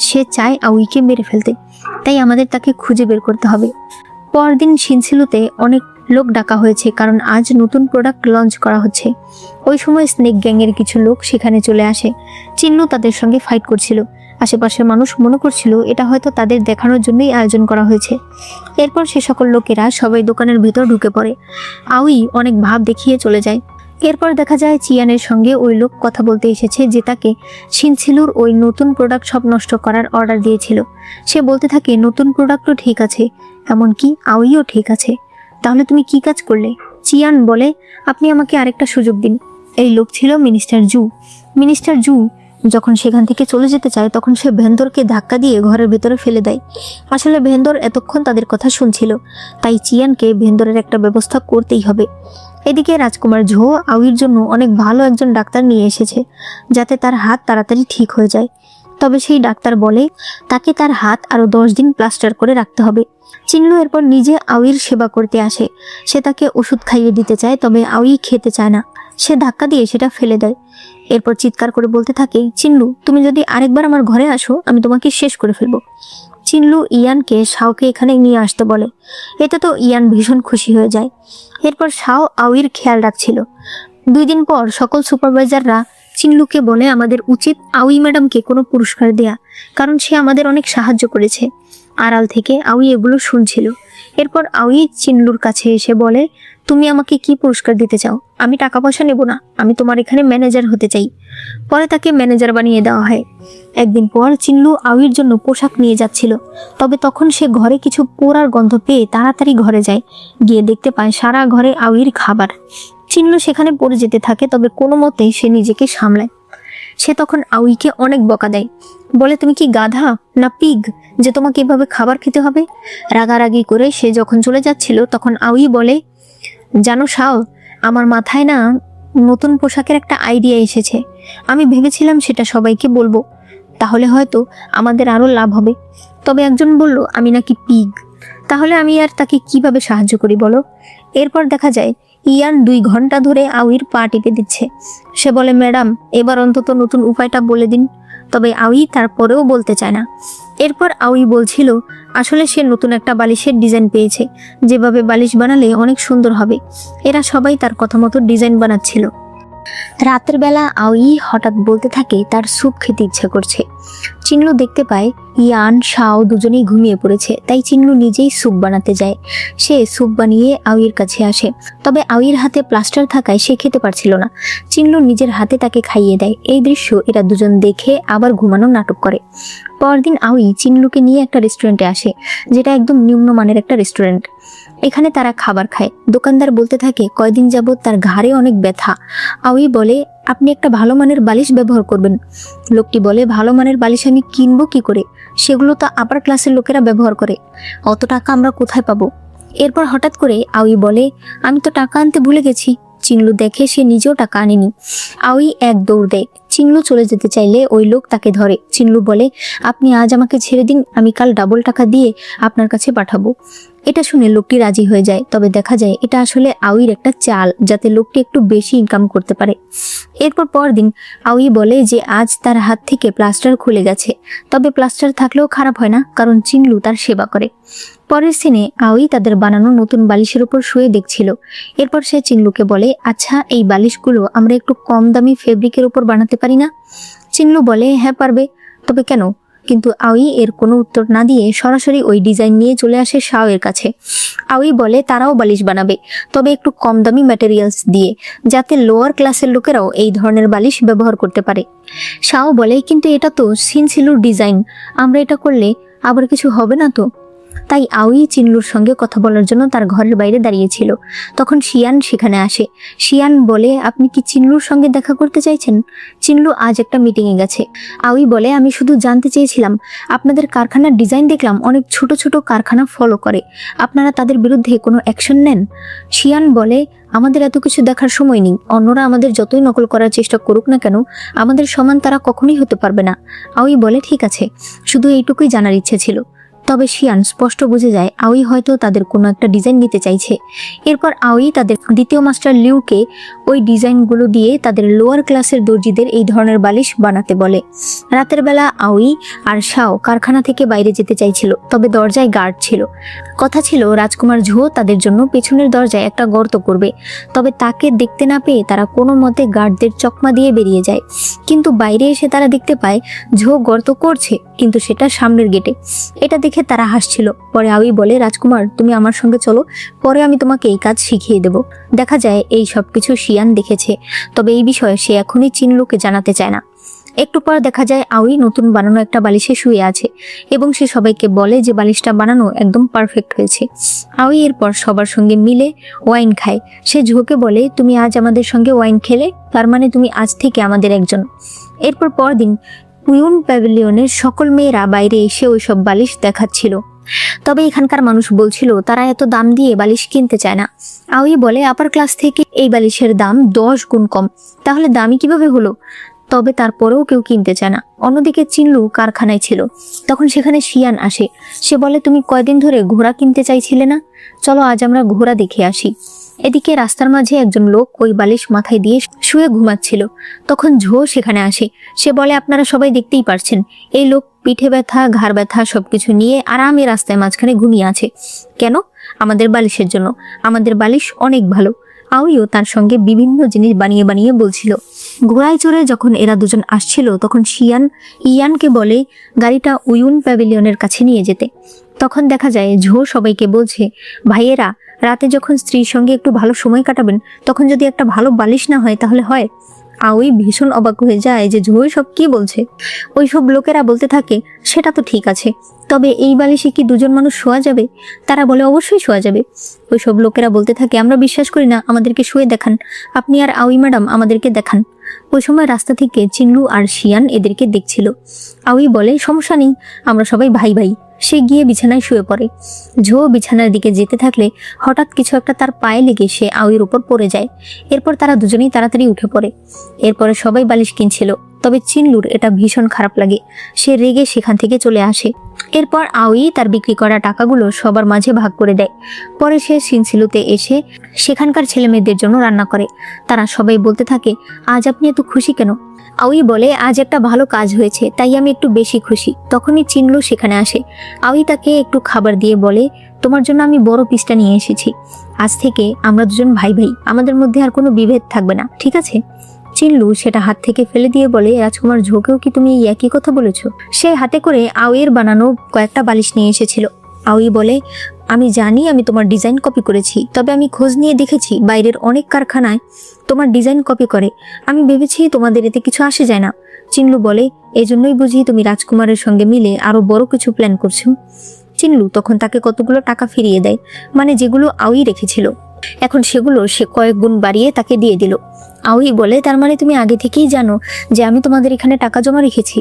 সে চায় আউইকে মেরে ফেলতে, তাই আমাদের তাকে খুঁজে বের করতে হবে। পরদিন সিনসিলুতে অনেক লোক ডাকা হয়েছে, কারণ আজ নতুন প্রোডাক্ট লঞ্চ করা হচ্ছে। ওই সময় স্নেক গ্যাংয়ের কিছু লোক সেখানে চলে আসে। চিনলু তাদের সঙ্গে ফাইট করছিল। আশেপাশের মানুষ মনে করছিল এটা হয়তো তাদের দেখানোর জন্যই আয়োজন করা হয়েছে। এরপর সে সকল লোকেরা সবাই দোকানের ভিতর ঢুকে পড়ে। আউই অনেক ভাব দেখিয়ে চলে যায়। এরপর দেখা যায় চিয়ানের সঙ্গে ওই লোক কথা বলতে এসেছে যে তাকে সিনসিলুর ওই নতুন প্রোডাক্ট সব নষ্ট করার অর্ডার দিয়েছিল। সে বলতে থাকে, নতুন প্রোডাক্টও ঠিক আছে, এমনকি আউইও ঠিক আছে, তাহলে তুমি কি কাজ করলে? চিয়ান বলে, আপনি আমাকে আরেকটা সুযোগ দিন। এই লোক ছিল মিনিস্টার জু। মিনিস্টার জু যখন সেখান থেকে চলে যেতে চায় তখন সে ভেন্দরকে ধাক্কা দিয়ে ঘরের ভেতরে ফেলে দেয়। আসলে ভেন্দর এতক্ষণ তাদের কথা শুনছিল, তাই চিয়ানকে ভেন্দরের একটা ব্যবস্থা করতেই হবে। এদিকে রাজকুমার ঝো আউইর জন্য অনেক ভালো একজন ডাক্তার নিয়ে এসেছে, যাতে তার হাত তাড়াতাড়ি ঠিক হয়ে যায়। তবে সেই ডাক্তার বলে তাকে তার হাত আরো 10 দিন প্লাস্টার করে রাখতে হবে। চিনলু এরপর নিজে আউইর সেবা করতে আসে। সে তাকে ওষুধ খাইয়ে দিতে চায়, তবে আউই খেতে চায় না। সে ধাক্কা দিয়ে সেটা ফেলে দেয়। এরপর চিৎকার করে বলতে থাকে, চিনলু তুমি যদি আরেকবার আমার ঘরে আসো আমি তোমাকে শেষ করে ফেলবো। চিনলু ইয়ানকে শাওকে এখানে নিয়ে আসতে বলে। এতে তো ইয়ান ভীষণ খুশি হয়ে যায়। এরপর শাও আউইর খেয়াল রাখছিল। 2 দিন পর সকল সুপারভাইজাররা চিনলুকে বলে, আমাদের উচিত আউই ম্যাডামকে কোনো পুরস্কার দেয়া, কারণ সে আমাদের অনেক সাহায্য করেছে। আড়াল থেকে আউই এগুলো শুনছিল। এরপর আউই চিনলুর কাছে এসে বলে, তুমি আমাকে কি পুরস্কার দিতে চাও? আমি টাকা পয়সা নেব না, আমি তোমার এখানে ম্যানেজার হতে চাই। পরে তাকে ম্যানেজার বানিয়ে দেওয়া হয়। একদিন পর চিনলু আউইর জন্য পোশাক নিয়ে যাচ্ছিল, তবে তখন সে ঘরে কিছু পোড়ার গন্ধ পেয়ে তাড়াতাড়ি ঘরে যায়। গিয়ে দেখতে পায় সারা ঘরে আউইর খাবার। চিনলু সেখানে পড়ে যেতে থাকে, তবে কোনো মতেই সে নিজেকে সামলায়। সে তখন আউইকে অনেক বকা দেয়, বলে, তুমি কি গাধা না পিগ যে তোমাকে এভাবে খাবার খেতে হবে? রাগারাগি করে সে যখন চলে যাচ্ছিল তখন আউই বলে, জানো শাও, আমার মাথায় না নতুন পোশাকের একটা আইডিয়া এসেছে। আমি ভেবেছিলাম সেটা সবাইকে বলবো, তাহলে হয়তো আমাদের আরো লাভ হবে। তবে একজন বলল আমি নাকি পিগ, তাহলে আমি আর তাকে কিভাবে সাহায্য করি বলো? এরপর দেখা যায় ইয়ান 2 ঘন্টা ধরে আউইর পা টিপে দিচ্ছে। সে বলে, ম্যাডাম এবার অন্তত নতুন উপায়টা বলে দিন। তবে আউই তারপরেও বলতে চায় না। এরপর আউই বলছিল আসলে সে নতুন একটা বালিশের ডিজাইন পেয়েছে, যেভাবে বালিশ বানালে অনেক সুন্দর হবে। এরা সবাই তার কথা মতো ডিজাইন বানাচ্ছিল। রাতের বেলা আউই হঠাৎ বলতে থাকে তার স্যুপ খেতে ইচ্ছে করছে। চিনলু দেখতে পায় ইয়ান শাও দুজনেই ঘুমিয়ে পড়েছে, তাই চিনলু নিজেই স্যুপ বানাতে যায়। সে স্যুপ বানিয়ে আউইয়ের কাছে আসে, তবে আউইয়ের হাতে প্লাস্টার থাকায় সে খেতে পারছিল না। চিনলু নিজের হাতে তাকে খাইয়ে দেয়। এই দৃশ্য এরা দুজন দেখে আবার ঘুমানোর নাটক করে। পরদিন আউই চিনলুকে নিয়ে একটা রেস্টুরেন্টে আসে, যেটা একদম নিম্নমানের একটা রেস্টুরেন্ট। এখানে তারা খাবার খায়। দোকানদার বলতে থাকে কয়দিন যাবত তার ঘাড়ে অনেক ব্যথা। আউই বলে আপনি একটা ভালো মানের বালিশ ব্যবহার করবেন। লোকটি বলে ভালো মানের বালিশ আমি কিনবো কি করে, সেগুলো তো আপার ক্লাসের লোকেরা ব্যবহার করে, অত টাকা আমরা কোথায় পাবো। এরপর হঠাৎ করে আউই বলে আমি তো টাকা আনতে ভুলে গেছি। চিনলু দেখে সে নিজেও টাকা আনেনি। আউই এক দৌড় দেয়। চিনলু চলে যেতে চাইলে ওই লোক তাকে ধরে। চিনলু বলে আপনি আজ আমাকে ছেড়ে দিন, আমি কাল ডাবল টাকা দিয়ে আপনার কাছে পাঠাবো। এটা শুনে লোকটি রাজি হয়ে যায়, তবে দেখা যায় এটা আসলে আউইর একটা চাল, যাতে লোকটি একটু বেশি ইনকাম করতে পারে। এরপর পরদিন আউই বলে যে আজ তার হাত থেকে প্লাস্টার খুলে গেছে, তবে প্লাস্টার থাকলেও খারাপ হয় না, কারণ চিনলু তার সেবা করে। পরের সিনে আউই তাদের বানানো নতুন বালিশের উপর শুয়ে দেখছিল। এরপর সে চিনলুকে বলে আচ্ছা এই বালিশগুলো আমরা একটু কম দামি ফেব্রিকের উপর বানাতে পারি না? চিনলু বলে হ্যাঁ পারবে, তবে কেন? কিন্তু আউই এর কোনো উত্তর না দিয়ে সরাসরি ওই ডিজাইন নিয়ে চলে আসে শাও এর কাছে। আউই বলে তারাও বালিশ বানাবে, তবে একটু কম দামি ম্যাটেরিয়ালস দিয়ে, যাতে লোয়ার ক্লাসের লোকেরাও এই ধরনের বালিশ ব্যবহার করতে পারে। শাও বলে কিন্তু এটা তো সিনসিলুর ডিজাইন, আমরা এটা করলে আবার কিছু হবে না তো? তাই আউই চিনলুর সঙ্গে কথা বলার জন্য তার ঘরের বাইরে দাঁড়িয়েছিল। তখন শিয়ান সেখানে আসে। শিয়ান বলে আপনি কি চিনলুর সঙ্গে দেখা করতে চাইছেন? চিনলু আজ একটা মিটিংয়ে গেছে। আউই বলে আমি শুধু জানতে চেয়েছিলাম, আপনাদের কারখানার ডিজাইন দেখলাম অনেক ছোট ছোট কারখানা ফলো করে, আপনারা তাদের বিরুদ্ধে কোনো অ্যাকশন নেন? শিয়ান বলে আমাদের এত কিছু দেখার সময় নেই, অন্যরা আমাদের যতই নকল করার চেষ্টা করুক না কেন, আমাদের সমান তারা কখনোই হতে পারবে না। আউই বলে ঠিক আছে, শুধু এইটুকুই জানার ইচ্ছে ছিল। তবে শিয়ান স্পষ্ট বুঝে যায় আউই হয়তো তাদের কোনো একটা ডিজাইন নিতে চাইছে। এরপর আউই তাদের দ্বিতীয় মাস্টার লিউকে ওই ডিজাইনগুলো দিয়ে তাদের লোয়ার ক্লাসের দর্জিদের এই ধরনের বালিশ বানাতে বলে। রাতের বেলা আউই আর শাও কারখানা থেকে বাইরে যেতে চাইছিল, তবে দরজায় গার্ড ছিল। কথা ছিল রাজকুমার ঝো তাদের জন্য পেছনের দরজায় একটা গর্ত করবে, তবে তাকে দেখতে না পেয়ে তারা কোনো মতে গার্ডদের চকমা দিয়ে বেরিয়ে যায়। কিন্তু বাইরে এসে তারা দেখতে পায় ঝো গর্ত করছে, কিন্তু সেটা সামনের গেটে। এটা দেখে তারা হাসছিল। পরে আউই বলে রাজকুমার তুমি আমার সঙ্গে চলো, পরে আমি তোমাকে এই কাজ শিখিয়ে দেব। দেখা যায় এই সব কিছু শিয়ান দেখেছে, তবে এই বিষয়ে সে এখনই চিনলুকে জানাতে চায় না। একটু পর দেখা যায় আউই নতুন বানানো একটা বালিশে শুয়ে আছে এবং সে সবাইকে বলে যে বালিশটা বানানো একদম পারফেক্ট হয়েছে। আউই এরপর সবার সঙ্গে মিলে ওয়াইন খায়। সে ঝোকে বলে তুমি আজ আমাদের সঙ্গে ওয়াইন খেলে, তার মানে তুমি আজ থেকে আমাদের একজন। এরপর পরদিন উয়ুন প্যাভিলিয়নের সকল মেয়েরা বাইরে এসে ওইসব বালিশ দেখাচ্ছিল। তবে এখানকার মানুষ বলছিল তারা এত দাম দিয়ে বালিশ কিনতে চায় না। আউই বলে আপার ক্লাস থেকে এই বালিশের দাম 10 গুণ কম, তাহলে দামি কিভাবে হলো? তবে তারপরেও কেউ কিনতে চায় না। অন্যদিকে চিনলু কারখানায় ছিল। তখন সেখানে শিয়ান আসে। সে বলে তুমি কয়দিন ধরে ঘোড়া কিনতে চাইছিলে না, চলো আজ আমরা ঘোড়া দেখে আসি। এদিকে রাস্তার মাঝে একজন লোক ওই বালিশ মাথায় দিয়ে শুয়ে ঘুমাচ্ছিল। তখন ঝো সেখানে আসে। সে বলে আপনারা সবাই দেখতেই পারছেন এই লোক পিঠে ব্যথা ঘাড় ব্যথা সবকিছু নিয়ে আরামে রাস্তায় মাঝখানে ঘুমিয়ে আছে। কেন? আমাদের বালিশের জন্য। আমাদের বালিশ অনেক ভালো। আউইও তার সঙ্গে বিভিন্ন জিনিস বানিয়ে বানিয়ে বলছিল। ঘোড়ায় চড়ে যখন এরা দুজন আসছিল তখন শিয়ান ইয়ানকে বলে গাড়িটা উয়ুন প্যাভিলিয়নের কাছে নিয়ে যেতে। তখন দেখা যায় ঝো সবাইকে বলছে ভাইয়েরা, রাতে যখন স্ত্রীর সঙ্গে একটু ভালো সময় কাটাবেন তখন যদি একটা ভালো বালিশ না হয় তাহলে হয়? আউই ভীষণ অবাক হয়ে যায় যে ঝো সব কি বলছে। ওইসব লোকেরা বলতে থাকে সেটা তো ঠিক আছে, তবে এই বালিশে কি দুজন মানুষ শোয়া যাবে? তারা বলে অবশ্যই শোয়া যাবে। ওইসব লোকেরা বলতে থাকে আমরা বিশ্বাস করি না, আমাদেরকে শুয়ে দেখান, আপনি আর আউই ম্যাডাম আমাদেরকে দেখান। ওই সময় রাস্তা থেকে চিনলু আর শিয়ান এদেরকে দেখছিল। আউই বলে সমস্যা নেই, আমরা সবাই ভাই ভাই। সে গিয়ে বিছানায় শুয়ে পড়ে। ঝো বিছানার দিকে যেতে থাকলে হঠাৎ কিছু একটা তার পায়ে লেগে সে আউইর উপর পড়ে যায়। এরপর তারা দুজনেই তাড়াতাড়ি উঠে পড়ে। এরপরে সবাই বালিশ কিনছিল, তবে চিনলুর এটা ভীষণ খারাপ লাগে। সে রেগে সেখান থেকে চলে আসে। এরপর আউই তার বিক্রি করা টাকাগুলো সবার মাঝে ভাগ করে দেয়। পরে সে সিনসিলুতে এসে সেখানকার ছেলে মেয়েদের জন্য রান্না করে। তারা সবাই বলতে থাকে, আজ আপনি এত খুশি কেন? আউই বলে, আজ একটা ভালো কাজ হয়েছে, তাই আমি একটু বেশি খুশি। তখনই চিনলু সেখানে আসে। আউই তাকে একটু খাবার দিয়ে বলে, তোমার জন্য আমি বড় পিসটা নিয়ে এসেছি। আজ থেকে আমরা দুজন ভাই ভাই, আমাদের মধ্যে আর কোনো বিভেদ থাকবে না, ঠিক আছে? চিনলু সেটা হাত থেকে ফেলে দিয়ে বলে, রাজকুমার ঝোকেও কি তুমি এই একই কথা বলেছো? সে হাতে করে আউয়ের বানানো কয়েকটা বালিশ নিয়ে এসেছিল। আউই বলে, আমি জানি আমি তোমার ডিজাইন কপি করেছি, তবে আমি খোঁজ নিয়ে দেখেছি বাইরের অনেক কারখানায় তোমার ডিজাইন কপি করে। আমি ভেবেছি তোমাদের এতে কিছু আসে যায় না। চিনলু বলে, এজন্যই বুঝি তুমি রাজকুমারের সঙ্গে মিলে আরো বড় কিছু প্ল্যান করছো। চিনলু তখন তাকে কতগুলো টাকা ফিরিয়ে দেয়, মানে যেগুলো আউই রেখেছিল। এখন সেগুলো সে কয়েক গুণ বাড়িয়ে তাকে দিয়ে দিল। আউই বলে, তার মানে তুমি আগে থেকেই জানো যে আমি তোমাদের এখানে টাকা জমা রেখেছি।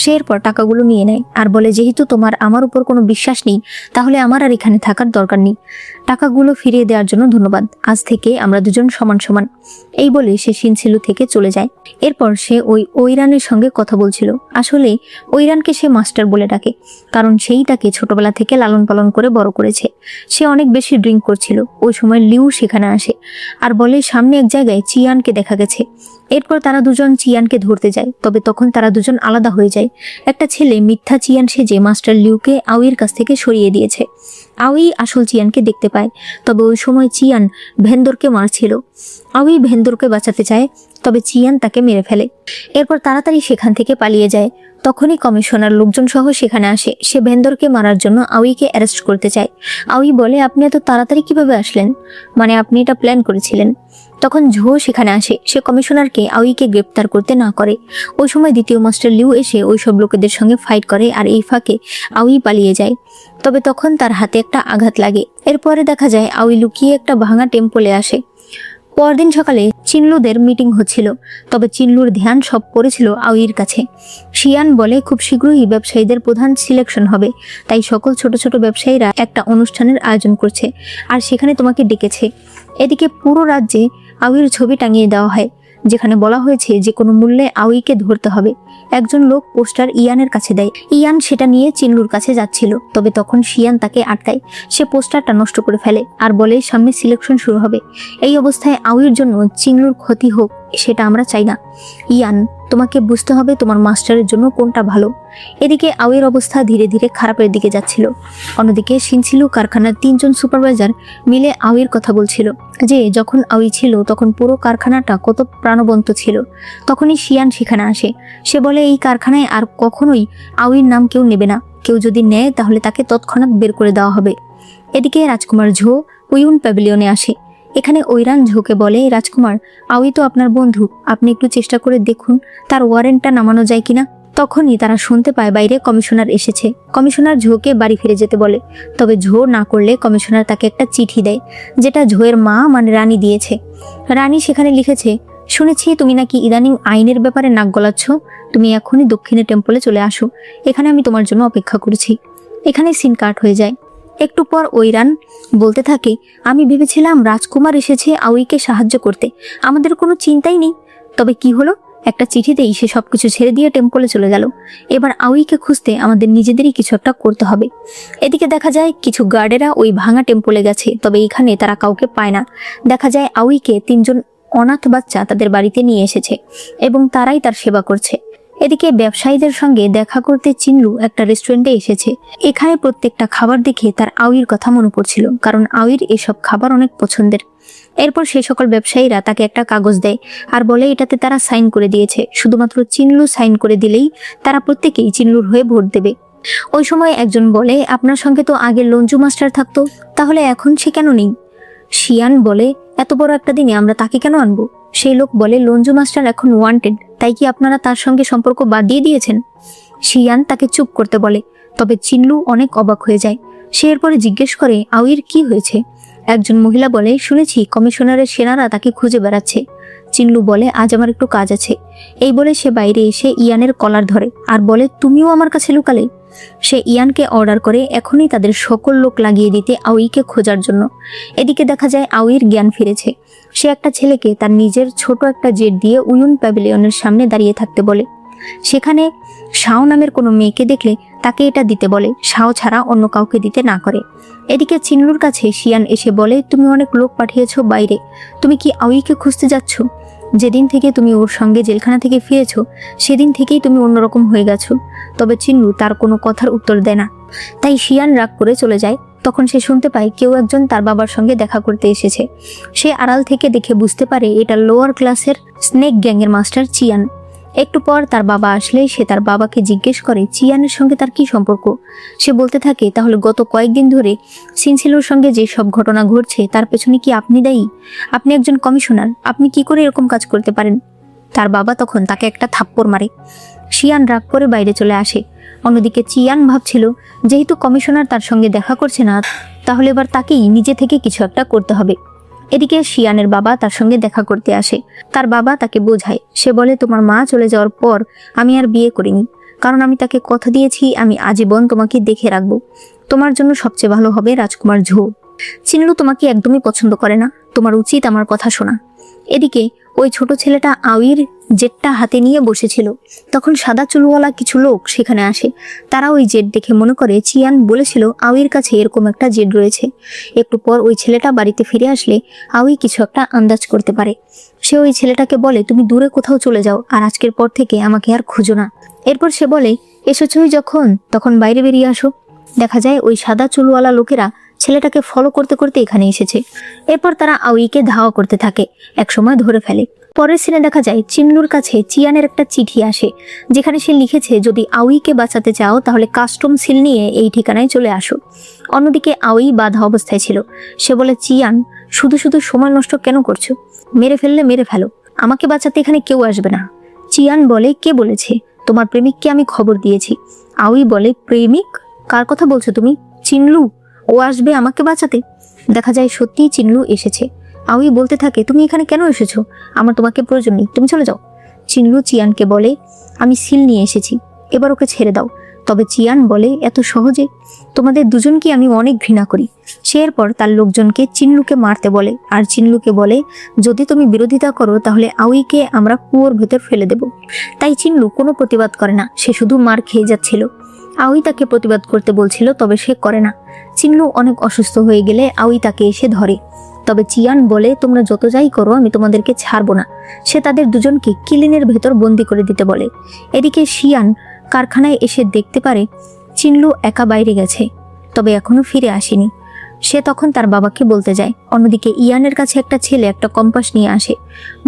সে এরপর টাকাগুলো নিয়ে নেয় আর বলে, যেহেতু তোমার আমার উপর কোনো বিশ্বাস নেই, তাহলে আমার আর এখানে থাকার দরকার নেই। টাকাগুলো ফিরিয়ে দেওয়ার জন্য ধন্যবাদ। আজ থেকে আমরা দুজন সমান সমান। এই বলে সে সিনসিলু থেকে চলে যায়। এরপর সে ওইরানের সঙ্গে কথা বলছিল। আসলে ওইরানকে সে মাস্টার বলে ডাকে, কারণ সেই তাকে ছোটবেলা থেকে লালন পালন করে বড় করেছে। সে অনেক বেশি ড্রিঙ্ক করছিল। ওই সময় লিউ সেখানে আসে আর বলে, সামনে এক জায়গায় চিয়ানকে দেখা গেছে। এরপর তারা দুজন চিয়ানকে ধরতে যায়, তবে তখন তারা দুজন আলাদা হয়ে যায়। একটা ছেলে মিথ্যা চিয়ান সেজে মাস্টার লিউকে আউইর কাছ থেকে সরিয়ে দিয়েছে। আউই আসল চিয়ানকে দেখতে পায়, তবে ওই সময় চিয়ান ভেন্দরকে মারছিল। আউই ভেন্দরকে বাঁচাতে চায়, তবে চিয়ান তাকে মেরে ফেলে। এরপর তাড়াতাড়ি সেখান থেকে পালিয়ে যায়। তখনই কমিশনার লোকজন সহ সেখানে আসে। সে ভেন্দরকে মারার জন্য আউইকে অ্যারেস্ট করতে চায়। আউই বলে, আপনি এত তাড়াতাড়ি কিভাবে আসলেন? মানে আপনি এটা প্ল্যান করেছিলেন? তখন ঝো সেখানে আসে। সে কমিশনারকে আউইকে গ্রেপ্তার করতে না করে। ওই সময় দ্বিতীয় মাস্টার লিউ এসে ওই সব লোকেদের সঙ্গে ফাইট করে আর এই ফাঁকে আউই পালিয়ে যায়। তবে তখন তার হাতে একটা আঘাত লাগে। এরপরে দেখা যায় আউই লুকিয়ে একটা ভাঙা টেম্পলে আসে। পরদিন সকালে চিনলুদের মিটিং হচ্ছিল, তবে চিনলুর ধ্যান সব পড়েছিল আউইর কাছে। শিয়ান বলে, খুব শীঘ্রই ব্যবসায়ীদের প্রধান সিলেকশন হবে, তাই সকল ছোট ছোট ব্যবসায়ীরা একটা অনুষ্ঠানের আয়োজন করছে আর সেখানে তোমাকে ডেকেছে। এদিকে পুরো রাজ্যে আউইর ছবি টাঙিয়ে দেওয়া হয়, যেখানে বলা হয়েছে যে কোনো মূল্যে আউইকে ধরতে হবে। একজন লোক পোস্টার ইয়ানের কাছে দেয়। ইয়ান সেটা নিয়ে চিনলুর কাছে যাচ্ছিল, তবে তখন শিয়ান তাকে আটকায়। সে পোস্টারটা নষ্ট করে ফেলে আর বলে, সামনে সিলেকশন শুরু হবে। এই অবস্থায় আউইর জন্য চিনলুর ক্ষতি হোক, সেটা আমরা চাই না। ইয়ান, তোমাকে বুঝতে হবে তোমার মাস্টারের জন্য কোনটা ভালো। এদিকে আউইর অবস্থা ধীরে ধীরে খারাপের দিকে যাচ্ছিল। অন্যদিকে সিনসিলু কারখানার 3 জন সুপারভাইজার মিলে আউইর কথা বলছিল যে যখন আউই ছিল তখন পুরো কারখানাটা কত প্রাণবন্ত ছিল। তখনই শিয়ান সেখানে আসে। সে বলে, এই কারখানায় আর কখনোই আউইর নাম কেউ নেবে না। কেউ যদি নেয় তাহলে তাকে তৎক্ষণাৎ বের করে দেওয়া হবে। এদিকে রাজকুমার ঝো উইউন প্যাভিলিয়নে আসে। এখানে ওইরান ঝোকে বলে, রাজকুমার, আউই তো আপনার বন্ধু, আপনি একটু চেষ্টা করে দেখুন তার ওয়ারেন্টটা নামানো যায় কিনা। তখনই তারা শুনতে পায় বাইরে কমিশনার এসেছে। কমিশনার ঝোকে বাড়ি ফিরে যেতে বলে, তবে ঝো না করলে কমিশনার তাকে একটা চিঠি দেয়, যেটা ঝোয়ের মা মানে রানী দিয়েছে। রানী সেখানে লিখেছে, শুনেছি তুমি নাকি ইদানিং আইনের ব্যাপারে নাক গলাচ্ছ। তুমি এখনই দক্ষিণে টেম্পলে চলে আসো, এখানে আমি তোমার জন্য অপেক্ষা করছি। এখানে সিন কাট হয়ে যায়। একটু পর ওইরান বলতে থাকে, আমি ভেবেছিলাম রাজকুমার এসেছে আউইকে সাহায্য করতে, আমাদের কোনো চিন্তাই নেই। তবে কি হলো, একটা চিঠিতেই সে সবকিছু ছেড়ে দিয়ে টেম্পলে চলে গেল। এবার আউইকে খুঁজতে আমাদের নিজেদেরই কিছু একটা করতে হবে। এদিকে দেখা যায় কিছু গার্ডেরা ওই ভাঙা টেম্পলে গেছে, তবে এখানে তারা কাউকে পায় না। দেখা যায় আউইকে 3 জন অনাথ বাচ্চা তাদের বাড়িতে নিয়ে এসেছে এবং তারাই তার সেবা করছে। এদিকে ব্যবসায়ীদের সঙ্গে দেখা করতে চিনলু একটা রেস্টুরেন্টে এসেছে। এখানে প্রত্যেকটা খাবার দেখে তার আউইর কথা মনে পড়ছিল, কারণ আউইর এসব খাবার অনেক পছন্দের। এরপর সেই সকল ব্যবসায়ীরা তাকে একটা কাগজ দেয় আর বলে এটাতে তারা সাইন করে দিয়েছে, শুধুমাত্র চিনলু সাইন করে দিলেই তারা প্রত্যেকেই চিনলুর হয়ে ভোট দেবে। ওই সময় একজন বলে, আপনার সঙ্গে তো আগে লঞ্জু মাস্টার থাকতো, তাহলে এখন সে কেন নেই? শিয়ান বলে, এত বড় একটা দিনে আমরা তাকে কেন আনবো? সেই লোক বলে, লঞ্জু মাস্টার এখন ওয়ান্টেড, তাই কি আপনারা তার সঙ্গে সম্পর্ক বাদ দিয়ে দিয়েছেন? শিয়ান তাকে চুপ করতে বলে, তবে চিনলু অনেক অবাক হয়ে যায়। সে এরপরে জিজ্ঞেস করে, আউইর কি হয়েছে? একজন মহিলা বলে, শুনেছি কমিশনারের সেনারা তাকে খুঁজে বেড়াচ্ছে। চিনলু বলে, আজ আমার একটু কাজ আছে। এই বলে সে বাইরে এসে ইয়ানের কলার ধরে আর বলে, তুমিও আমার কাছে লুকালে? সে ইয়ানকে অর্ডার করে এখনই তাদের সকল লোক লাগিয়ে দিতে আউইকে খোঁজার জন্য। এদিকে দেখা যায় আউইর জ্ঞান ফিরেছে। সে একটা ছেলেকে তার নিজের ছোট একটা জেট দিয়ে উইউন প্যাভিলিয়নের সামনে দাঁড়িয়ে থাকতে বলে। সেখানে শাও নামের কোনো মেয়েকে দেখলে তাকে এটা দিতে বলে, শাও ছাড়া অন্য কাউকে দিতে না করে। এদিকে চিনলুর কাছে শিয়ান এসে বলে, তুমি অনেক লোক পাঠিয়েছো বাইরে, তুমি কি আউইকে খুঁজতে যাচ্ছ? যেদিন থেকে তুমি ওর সঙ্গে জেলখানা থেকে ফিরেছো সেদিন থেকেই তুমি অন্যরকম হয়ে গেছো। তবে চিনলু তার কোনো কথার উত্তর দেয় না, তাই শিয়ান রাগ করে চলে যায়। তখন সে শুনতে পায় কেউ একজন তার বাবার সঙ্গে দেখা করতে এসেছে। সে আড়াল থেকে দেখে বুঝতে পারে এটা লোয়ার ক্লাসের স্নেক গ্যাংয়ের মাস্টার চিয়ান। একটু পর তার বাবা আসলে সে তার বাবাকে জিজ্ঞেস করে চিয়ানের সঙ্গে তার কি সম্পর্ক। সে বলতে থাকে, তাহলে গত কয়েকদিন ধরে সিনসিলোর সঙ্গে যে সব ঘটনা ঘটছে তার পেছনে কি আপনি দায়ী? আপনি একজন কমিশনার, আপনি কি করে এরকম কাজ করতে পারেন? তার বাবা তখন তাকে একটা থাপ্পড় মারে। শিয়ান রাগ করে বাইরে চলে আসে। অন্যদিকে চিয়ান ভাবছিল, যেহেতু কমিশনার তার সঙ্গে দেখা করছে না, তাহলে এবার তাকেই নিজে থেকে কিছু একটা করতে হবে। এদিকে শিয়ানের বাবা তার সঙ্গে দেখা করতে আসে। তার বাবা তাকে বোঝায়, সে বলে, তোমার মা চলে যাওয়ার পর আমি আর বিয়ে করিনি, কারণ আমি তাকে কথা দিয়েছি আমি আজীবন তোমাকে দেখে রাখবো। তোমার জন্য সবচেয়ে ভালো হবে রাজকুমার ঝো। চিনলু তোমাকে একদমই পছন্দ করে না, তোমার উচিত আমার কথা শোনা। এদিকে ওই ছোট ছেলেটা আউইর জেটটা হাতে নিয়ে বসেছিল। তখন সাদা চুলওয়ালা কিছু লোক সেখানে আসে। তারা ওই জেট দেখে মনে করে চিয়ান বলেছিল আউইর কাছে এরকম একটা জেট রয়েছে। একটু পর ওই ছেলেটা বাড়িতে ফিরে আসলে আউই কিছু একটা আন্দাজ করতে পারে। সে ওই ছেলেটাকে বলে, তুমি দূরে কোথাও চলে যাও, আর আজকের পর থেকে আমাকে আর খুঁজো না। এরপর সে বলে, এসেছই যখন তখন বাইরে বেরিয়ে আসো। দেখা যায় ওই সাদা চুলওয়ালা লোকেরা ছেলেটাকে ফলো করতে করতে এখানে এসেছে। এরপর তারা আউইকে ধাওয়া করতে থাকে, একসময় ধরে ফেলে। পরের সিনে দেখা যায় চিনলুর কাছে চিয়ানের একটা চিঠি আসে, যেখানে সে লিখেছে, যদি আউইকে বাঁচাতে চাও তাহলে কাস্টম সিল নিয়ে এই ঠিকানায় চলে আসো। অন্যদিকে আউই বাধা অবস্থায় ছিল। সে বলে, চিয়ান, শুধু শুধু সময় নষ্ট কেন করছো? মেরে ফেললে মেরে ফেলো, আমাকে বাঁচাতে এখানে কেউ আসবে না। চিয়ান বলে, কে বলেছে? তোমার প্রেমিককে আমি খবর দিয়েছি। আউই বলে, প্রেমিক? কার কথা বলছো তুমি? চিনলু, ও আসবে আমাকে বাঁচাতে? দেখা যায় সত্যিই চিনলু এসেছে। আউই বলতে থাকে, তুমি এখানে কেন এসেছো? আমার তোমাকে প্রয়োজন নেই, তুমি চলে যাও। চিনলু চিয়ানকে বলে, আমি সিল নিয়ে এসেছি, এবার ওকে ছেড়ে দাও। তবে চিয়ান বলে, এত সহজে? তোমাদের দুজনকে আমি অনেক ঘৃণা করি। সে এরপর তার লোকজনকে চিনলুকে মারতে বলে, আর চিনলুকে বলে, যদি তুমি বিরোধিতা করো তাহলে আউইকে আমরা কুয়োর ভেতর ফেলে দেব। তাই চিনলু কোনো প্রতিবাদ করে না, সে শুধু মার খেয়ে যাচ্ছিল। আউই তাকে প্রতিবাদ করতে বলছিল, তবে সে করে না। চিনলু অনেক অসুস্থ হয়ে গেলে আউই তাকে এসে ধরে। তবে চিয়ান বলে, তোমরা যত যাই করো আমি তোমাদেরকে ছাড়বো না। সে তাদের দুজনকে কিলিনের ভেতর বন্দি করে দিতে বলে। এদিকে শিয়ান কারখানায় এসে দেখতে পারে চিনলু একা বাইরে গেছে, তবে এখনো ফিরে আসেনি। সে তখন তার বাবাকে বলতে যায়। অন্যদিকে ইয়ানের কাছে একটা ছেলে একটা কম্পাস নিয়ে আসে।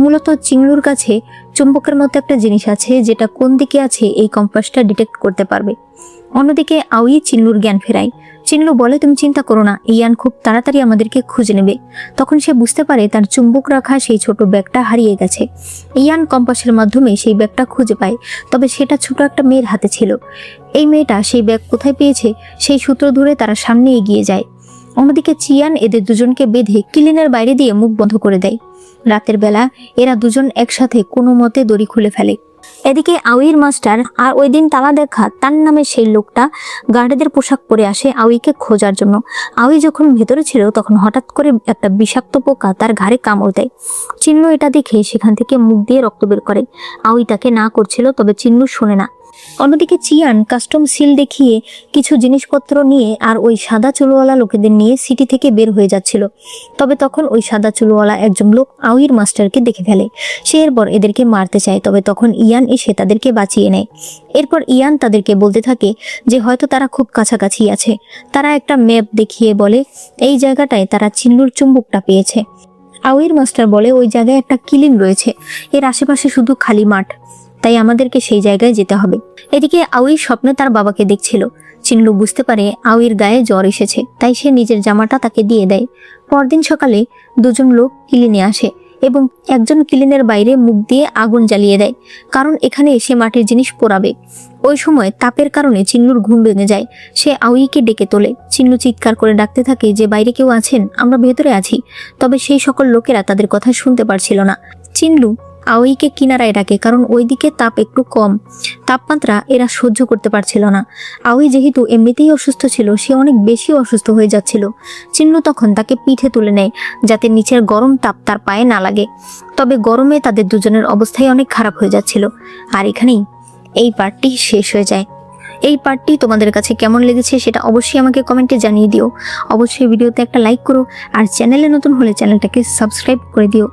মূলত চিনলুর কাছে চুম্বকের মতো একটা জিনিস আছে, যেটা কোন দিকে আছে এই কম্পাসটা ডিটেক্ট করতে পারবে। অন্যদিকে আউই চিনলুর জ্ঞান ফেরায়। চিনলু বলে, তুমি চিন্তা করো না, ইয়ান খুব তাড়াতাড়ি আমাদেরকে খুঁজে নেবে। তখন সে বুঝতে পারে তার চুম্বক রাখা সেই ছোট ব্যাগটা হারিয়ে গেছে। ইয়ান কম্পাসের মাধ্যমে সেই ব্যাগটা খুঁজে পায়, তবে সেটা ছোট একটা মেয়ের হাতে ছিল। এই মেয়েটা সেই ব্যাগ কোথায় পেয়েছে সেই সূত্র ধরে তারা সামনে এগিয়ে যায়। অন্যদিকে চিয়ান এদের দুজনকে বেঁধে কিলিনের বাইরে দিয়ে মুখ বন্ধ করে দেয়। রাতের বেলা এরা দুজন একসাথে কোনো মতে দড়ি খুলে ফেলে। এদিকে আউইর মাস্টার আর ওই দিন তালা দেখা তার নামে সেই লোকটা গার্ডেদের পোশাক পরে আসে আউইকে খোঁজার জন্য। আউই যখন ভেতরে ছিল তখন হঠাৎ করে একটা বিষাক্ত পোকা তার ঘাড়ে কামড় দেয়। চিনলু এটা দেখে সেখান থেকে মুখ দিয়ে রক্ত বের করে। আউই তাকে না করছিল, তবে চিনলু শোনে না। অন্যদিকে চিয়ান কাস্টম সিল দেখিয়ে কিছু জিনিসপত্র নিয়ে আর ওই সাদা চুলওয়ালা লোকেদের নিয়ে সিটি থেকে বের হয়ে যাচ্ছিল। তবে তখন ওই সাদা চুলওয়ালা একজন লোক আউইর মাস্টারকে দেখে ফেলে। সে এরপর এদেরকে মারতে চায়, তবে তখন ইয়ান এসে তাদেরকে বাঁচিয়ে নেয়। এরপর ইয়ান তাদেরকে বলতে থাকে যে হয়তো তারা খুব কাছাকাছি আছে। তারা একটা ম্যাপ দেখিয়ে বলে এই জায়গাটায় তারা চিনলুর চুম্বকটা পেয়েছে। আউইর মাস্টার বলে, ওই জায়গায় একটা কিলিন রয়েছে, এর আশেপাশে শুধু খালি মাঠ, তাই আমাদেরকে সেই জায়গায় যেতে হবে। এদিকে আউই স্বপ্নে তার বাবাকে দেখছিল। চিনলু বুঝতে পারে আউইর গায়ে জ্বর এসেছে, তাই সে নিজের জামাটা তাকে দিয়ে দেয়। পরদিন সকালে দুজন লোক কিলিনে আসে এবং একজন কিলিনের বাইরে মুখ দিয়ে আগুন জ্বালিয়ে দেয়, কারণ এখানে এসে মাটির জিনিস পোড়াবে। ওই সময় তাপের কারণে চিনলুর ঘুম ভেঙে যায়। সে আউইকে ডেকে তোলে। চিনলু চিৎকার করে ডাকতে থাকে যে বাইরে কেউ আছেন, আমরা ভেতরে আছি। তবে সেই সকল লোকেরা তাদের কথা শুনতে পারছিল না। চিনলু আউইকে কিনারায় ডাকে, কারণ ওইদিকে তাপ একটু কম, তাপমাত্রা এরা সহ্য করতে পারছিল না। আউই যেহেতু এমনিতেই অসুস্থ ছিল, সে অনেক বেশি অসুস্থ হয়ে যাচ্ছিল। চিনলু তখন তাকে পিঠে তুলে নেয় যাতে নিচের গরম তাপ তার পায়ে না লাগে। তবে গরমে তাদের দুজনের অবস্থাই অনেক খারাপ হয়ে যাচ্ছিল। আর এখানেই এই পার্টটি শেষ হয়ে যায়। এই পার্টটি তোমাদের কাছে কেমন লেগেছে সেটা অবশ্যই আমাকে কমেন্টে জানিয়ে দিও। অবশ্যই ভিডিওতে একটা লাইক করো আর চ্যানেলে নতুন হলে চ্যানেলটাকে সাবস্ক্রাইব করে দিও।